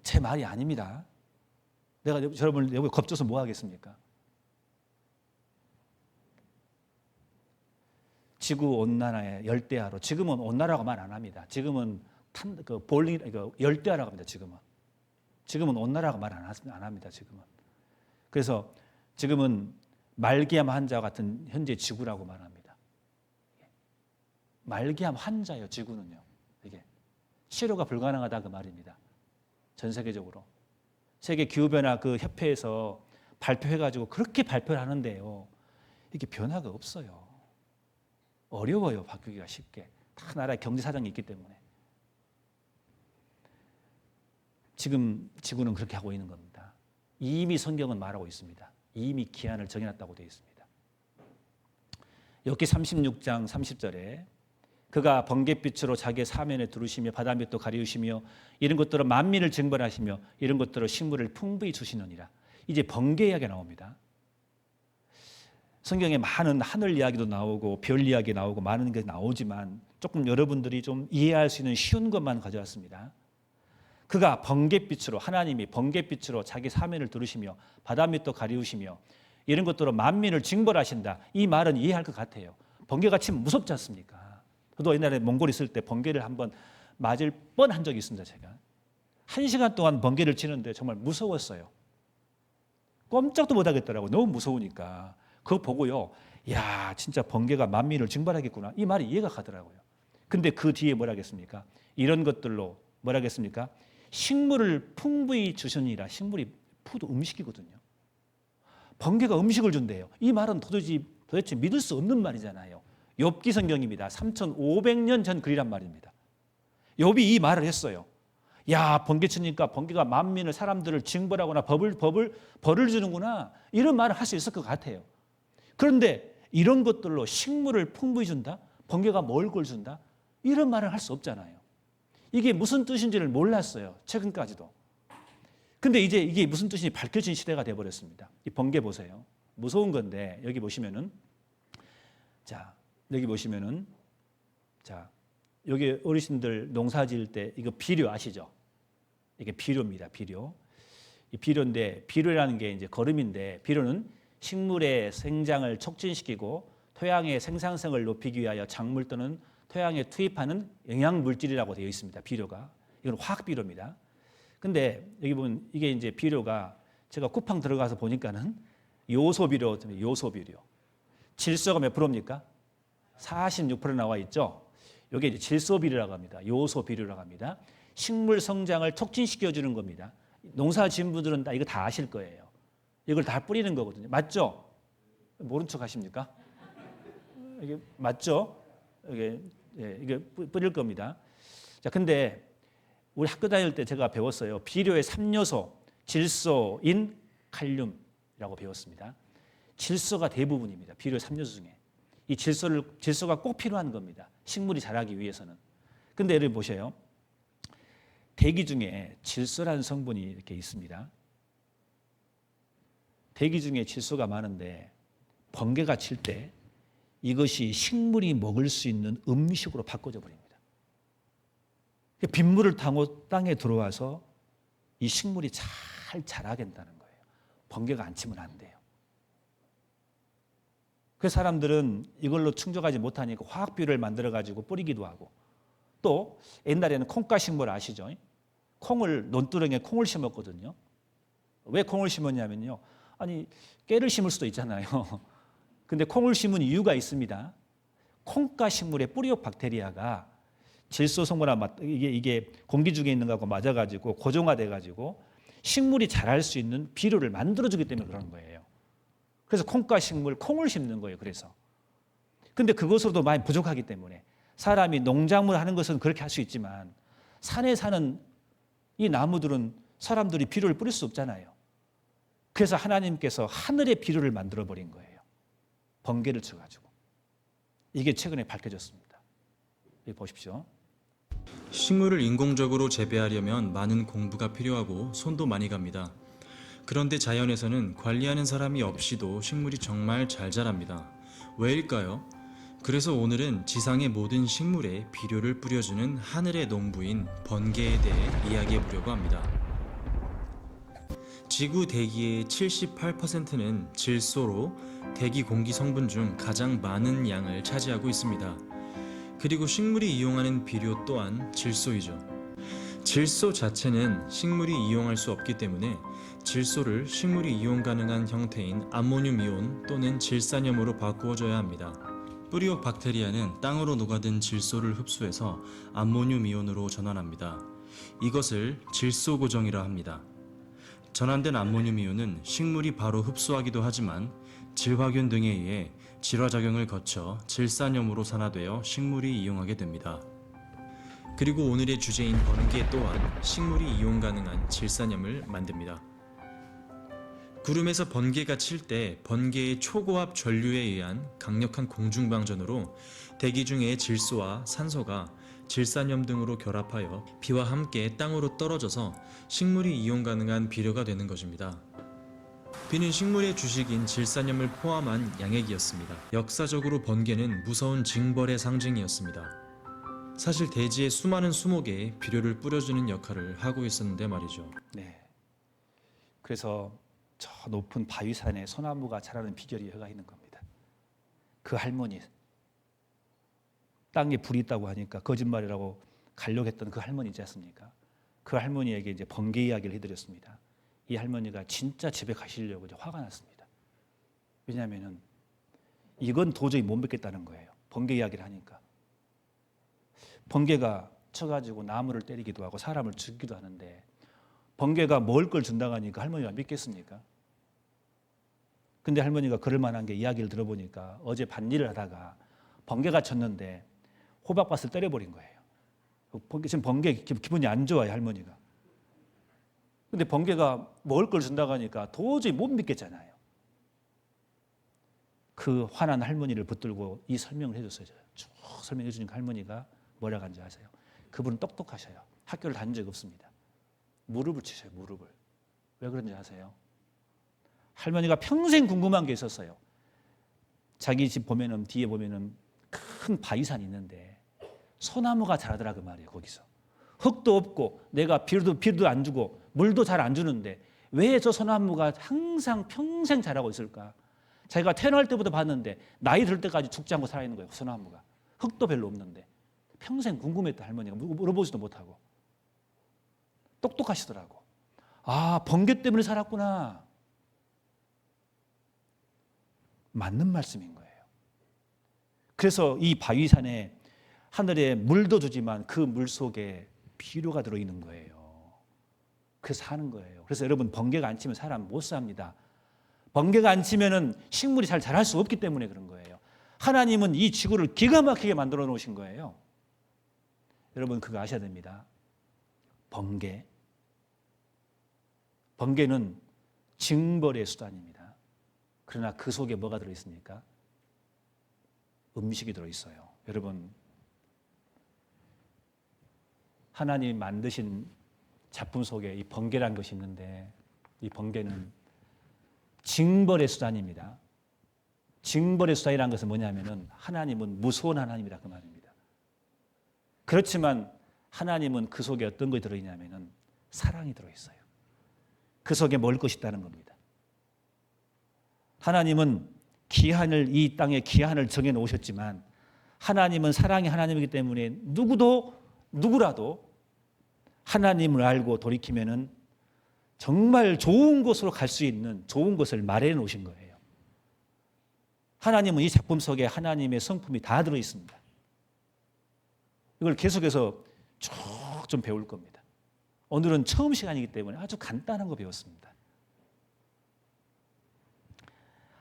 제 말이 아닙니다. 내가 여러분을 여기 겁줘서 뭐 하겠습니까? 지구 온난화의 열대야로. 지금은 온난화라고 말 안 합니다. 지금은 열대야라고 합니다. 지금은 온난화라고 말 안 합니다. 지금은. 그래서 지금은 말기암 환자 같은 현재 지구라고 말합니다. 말기암 환자예요. 지구는요. 이게 치료가 불가능하다 그 말입니다. 전 세계적으로. 세계 기후변화 그 협회에서 발표해가지고 그렇게 발표를 하는데요. 이게 변화가 없어요. 어려워요. 바꾸기가 쉽게. 다 나라의 경제 사정이 있기 때문에. 지금 지구는 그렇게 하고 있는 겁니다. 이미 성경은 말하고 있습니다. 이미 기한을 정해놨다고 되어 있습니다. 욥기 36장 30절에 그가 번갯빛으로 자기의 사면에 두르시며 바다밑도 가리우시며 이런 것들로 만민을 징벌하시며 이런 것들로 식물을 풍부히 주시느니라. 이제 번개 이야기가 나옵니다. 성경에 많은 하늘 이야기도 나오고 별 이야기 나오고 많은 게 나오지만 조금 여러분들이 좀 이해할 수 있는 쉬운 것만 가져왔습니다. 그가 번갯빛으로 하나님이 번갯빛으로 자기 사면을 두르시며 바다밑도 가리우시며 이런 것들로 만민을 징벌하신다. 이 말은 이해할 것 같아요. 번개가 치면 무섭지 않습니까? 저도 옛날에 몽골 있을 때 번개를 한번 맞을 뻔한 적이 있습니다. 제가 1시간 동안 번개를 치는데 정말 무서웠어요. 꼼짝도 못하겠더라고요. 너무 무서우니까. 그거 보고요. 야, 진짜 번개가 만민을 징벌하겠구나. 이 말이 이해가 가더라고요. 근데 그 뒤에 뭐라 하겠습니까? 이런 것들로 뭐라 하겠습니까? 식물을 풍부히 주시니라. 식물이 푸드 음식이거든요. 번개가 음식을 준대요. 이 말은 도대체 믿을 수 없는 말이잖아요. 욥기 성경입니다. 3,500년 전 글이란 말입니다. 욥이 이 말을 했어요. 야, 번개 치니까 번개가 만민을 사람들을 징벌하거나 벌을 주는구나. 이런 말을 할 수 있을 것 같아요. 그런데 이런 것들로 식물을 풍부히 준다? 번개가 먹을 걸 준다? 이런 말을 할 수 없잖아요. 이게 무슨 뜻인지를 몰랐어요. 최근까지도. 근데 이제 이게 무슨 뜻인지 밝혀진 시대가 되어버렸습니다. 이 번개 보세요. 무서운 건데 여기 보시면은 여기 어르신들 농사 지을 때 이거 비료 아시죠? 이게 비료입니다. 비료. 이 비료인데 비료라는 게 이제 거름인데 비료는 식물의 생장을 촉진시키고 토양의 생산성을 높이기 위하여 작물 또는 토양에 투입하는 영양 물질이라고 되어 있습니다. 비료가. 이건 화학 비료입니다. 근데 여기 보면 이게 이제 비료가 제가 쿠팡 들어가서 보니까는 요소 비료. 질소가 몇 프로입니까? 46% 나와 있죠. 이게 이제 질소 비료라고 합니다. 요소 비료라고 합니다. 식물 성장을 촉진시켜 주는 겁니다. 농사 지은 분들은 이거 다 아실 거예요. 이걸 다 뿌리는 거거든요. 맞죠? 모른 척 하십니까? 이게 맞죠? 이게 뿌릴 겁니다. 자, 근데 우리 학교 다닐 때 제가 배웠어요. 비료의 3요소, 질소, 인, 칼륨이라고 배웠습니다. 질소가 대부분입니다. 비료의 3요소 중에. 이 질소가 꼭 필요한 겁니다. 식물이 자라기 위해서는. 근데 여러분 보세요. 대기 중에 질소라는 성분이 이렇게 있습니다. 대기 중에 질소가 많은데 번개가 칠 때 이것이 식물이 먹을 수 있는 음식으로 바꿔져 버립니다. 빗물을 타고 땅에 들어와서 이 식물이 잘 자라게 된다는 거예요. 번개가 안 치면 안 돼요. 그래서 사람들은 이걸로 충족하지 못하니까 화학비료를 만들어가지고 뿌리기도 하고, 또 옛날에는 콩가 식물 아시죠? 콩을, 논두렁에 콩을 심었거든요. 왜 콩을 심었냐면요. 아니, 깨를 심을 수도 있잖아요. 근데 콩을 심은 이유가 있습니다. 콩가 식물의 뿌리옥 박테리아가 질소 성분하고 이게 공기 중에 있는 거하고 맞아가지고 고정화돼가지고 식물이 자랄 수 있는 비료를 만들어주기 때문에 그런 거예요. 그래서 콩가 식물, 콩을 심는 거예요. 그래서. 근데 그것으로도 많이 부족하기 때문에 사람이 농작물 하는 것은 그렇게 할 수 있지만 산에 사는 이 나무들은 사람들이 비료를 뿌릴 수 없잖아요. 그래서 하나님께서 하늘의 비료를 만들어 버린 거예요. 번개를 쳐가지고. 이게 최근에 밝혀졌습니다. 여기 보십시오. 식물을 인공적으로 재배하려면 많은 공부가 필요하고 손도 많이 갑니다. 그런데 자연에서는 관리하는 사람이 없이도 식물이 정말 잘 자랍니다. 왜일까요? 그래서 오늘은 지상의 모든 식물에 비료를 뿌려주는 하늘의 농부인 번개에 대해 이야기해 보려고 합니다. 지구 대기의 78%는 질소로 대기 공기 성분 중 가장 많은 양을 차지하고 있습니다. 그리고 식물이 이용하는 비료 또한 질소이죠. 질소 자체는 식물이 이용할 수 없기 때문에 질소를 식물이 이용 가능한 형태인 암모늄 이온 또는 질산염으로 바꾸어줘야 합니다. 뿌리옥 박테리아는 땅으로 녹아든 질소를 흡수해서 암모늄 이온으로 전환합니다. 이것을 질소 고정이라 합니다. 전환된 암모늄 이온은 식물이 바로 흡수하기도 하지만 질화균 등에 의해 질화작용을 거쳐 질산염으로 산화되어 식물이 이용하게 됩니다. 그리고 오늘의 주제인 번개 또한 식물이 이용 가능한 질산염을 만듭니다. 구름에서 번개가 칠 때 번개의 초고압 전류에 의한 강력한 공중방전으로 대기 중의 질소와 산소가 질산염 등으로 결합하여 비와 함께 땅으로 떨어져서 식물이 이용 가능한 비료가 되는 것입니다. 비는 식물의 주식인 질산염을 포함한 양액이었습니다. 역사적으로 번개는 무서운 징벌의 상징이었습니다. 사실 대지의 수많은 수목에 비료를 뿌려주는 역할을 하고 있었는데 말이죠. 네. 그래서 저 높은 바위산에 소나무가 자라는 비결이 여기가 있는 겁니다. 그 할머니, 땅에 불이 있다고 하니까 거짓말이라고 가려했던 그 할머니 있지 않습니까? 그 할머니에게 이제 번개 이야기를 해드렸습니다. 이 할머니가 진짜 집에 가시려고 이제 화가 났습니다. 왜냐하면은 이건 도저히 못 믿겠다는 거예요. 번개 이야기를 하니까. 번개가 쳐가지고 나무를 때리기도 하고 사람을 죽이기도 하는데 번개가 먹을 걸 준다고 하니까 할머니가 믿겠습니까? 근데 할머니가 그럴 만한 게 이야기를 들어보니까 어제 밭일을 하다가 번개가 쳤는데 호박밭을 때려버린 거예요. 지금 번개 기분이 안 좋아요, 할머니가. 근데 번개가 먹을 걸 준다고 하니까 도저히 못 믿겠잖아요. 그 화난 할머니를 붙들고 이 설명을 해줬어요. 쭉 설명해 주니까 할머니가 뭐라고 하는지 아세요? 그분은 똑똑하셔요. 학교를 다닌 적이 없습니다. 무릎을 치셔요, 무릎을. 왜 그런지 아세요? 할머니가 평생 궁금한 게 있었어요. 자기 집 보면은, 뒤에 보면은 큰 바위산이 있는데 소나무가 자라더라 그 말이에요, 거기서. 흙도 없고 내가 비료도 안 주고 물도 잘 안 주는데 왜 저 소나무가 항상 평생 자라고 있을까? 자기가 태어날 때부터 봤는데 나이 들 때까지 죽지 않고 살아있는 거예요, 소나무가. 흙도 별로 없는데. 평생 궁금했다, 할머니가. 물어보지도 못하고. 똑똑하시더라고. 아, 번개 때문에 살았구나. 맞는 말씀인 거예요. 그래서 이 바위산에 하늘에 물도 주지만 그 물 속에 비료가 들어있는 거예요. 그래서 사는 거예요. 그래서 여러분, 번개가 안 치면 사람 못 삽니다. 번개가 안 치면은 식물이 잘 자랄 수 없기 때문에 그런 거예요. 하나님은 이 지구를 기가 막히게 만들어 놓으신 거예요. 여러분, 그거 아셔야 됩니다. 번개는 징벌의 수단입니다. 그러나 그 속에 뭐가 들어있습니까? 음식이 들어있어요. 여러분, 하나님이 만드신 작품 속에 이 번개라는 것이 있는데 이 번개는 징벌의 수단입니다. 징벌의 수단이라는 것은 뭐냐면은 하나님은 무서운 하나님이다 그 말입니다. 그렇지만 하나님은 그 속에 어떤 것이 들어있냐면은 사랑이 들어있어요. 그 속에 먹을 것이 있다는 겁니다. 하나님은 이 땅에 기한을 정해 놓으셨지만 하나님은 사랑의 하나님이기 때문에 누구라도 하나님을 알고 돌이키면은 정말 좋은 곳으로 갈 수 있는 좋은 것을 마련해 놓으신 거예요. 하나님은 이 작품 속에 하나님의 성품이 다 들어 있습니다. 이걸 계속해서 쭉 좀 배울 겁니다. 오늘은 처음 시간이기 때문에 아주 간단한 거 배웠습니다.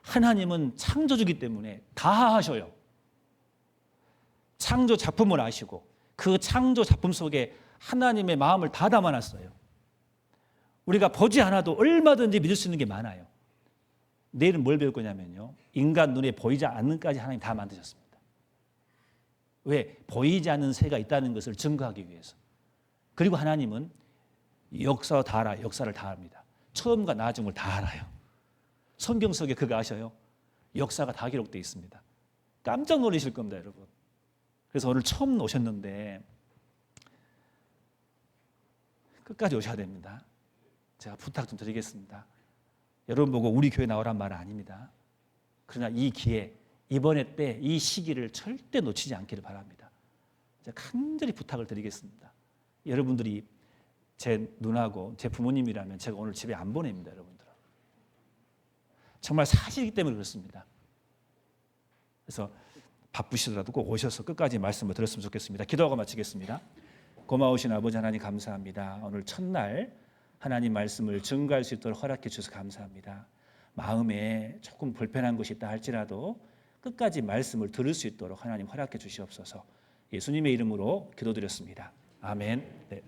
하나님은 창조주기 때문에 다 하셔요. 창조 작품을 아시고 그 창조 작품 속에 하나님의 마음을 다 담아놨어요. 우리가 보지 않아도 얼마든지 믿을 수 있는 게 많아요. 내일은 뭘 배울 거냐면요. 인간 눈에 보이지 않는 까지 하나님 다 만드셨습니다. 왜? 보이지 않는 새가 있다는 것을 증거하기 위해서. 그리고 하나님은 역사를 다 알아요. 역사를 다 압니다. 처음과 나중을 다 알아요. 성경 속에 그거 아셔요? 역사가 다 기록되어 있습니다. 깜짝 놀라실 겁니다, 여러분. 그래서 오늘 처음 오셨는데 끝까지 오셔야 됩니다. 제가 부탁 좀 드리겠습니다. 여러분 보고 우리 교회 나오란 말은 아닙니다. 그러나 이 기회, 이번에 때 이 시기를 절대 놓치지 않기를 바랍니다. 제가 간절히 부탁을 드리겠습니다. 여러분들이 제 누나고 제 부모님이라면 제가 오늘 집에 안 보냅니다, 여러분들. 정말 사실이기 때문에 그렇습니다. 그래서 바쁘시더라도 꼭 오셔서 끝까지 말씀을 들었으면 좋겠습니다. 기도하고 마치겠습니다. 고마우신 아버지 하나님 감사합니다. 오늘 첫날 하나님 말씀을 증거할 수 있도록 허락해 주셔서 감사합니다. 마음에 조금 불편한 것이 있다 할지라도 끝까지 말씀을 들을 수 있도록 하나님 허락해 주시옵소서. 예수님의 이름으로 기도드렸습니다. 아멘. 네.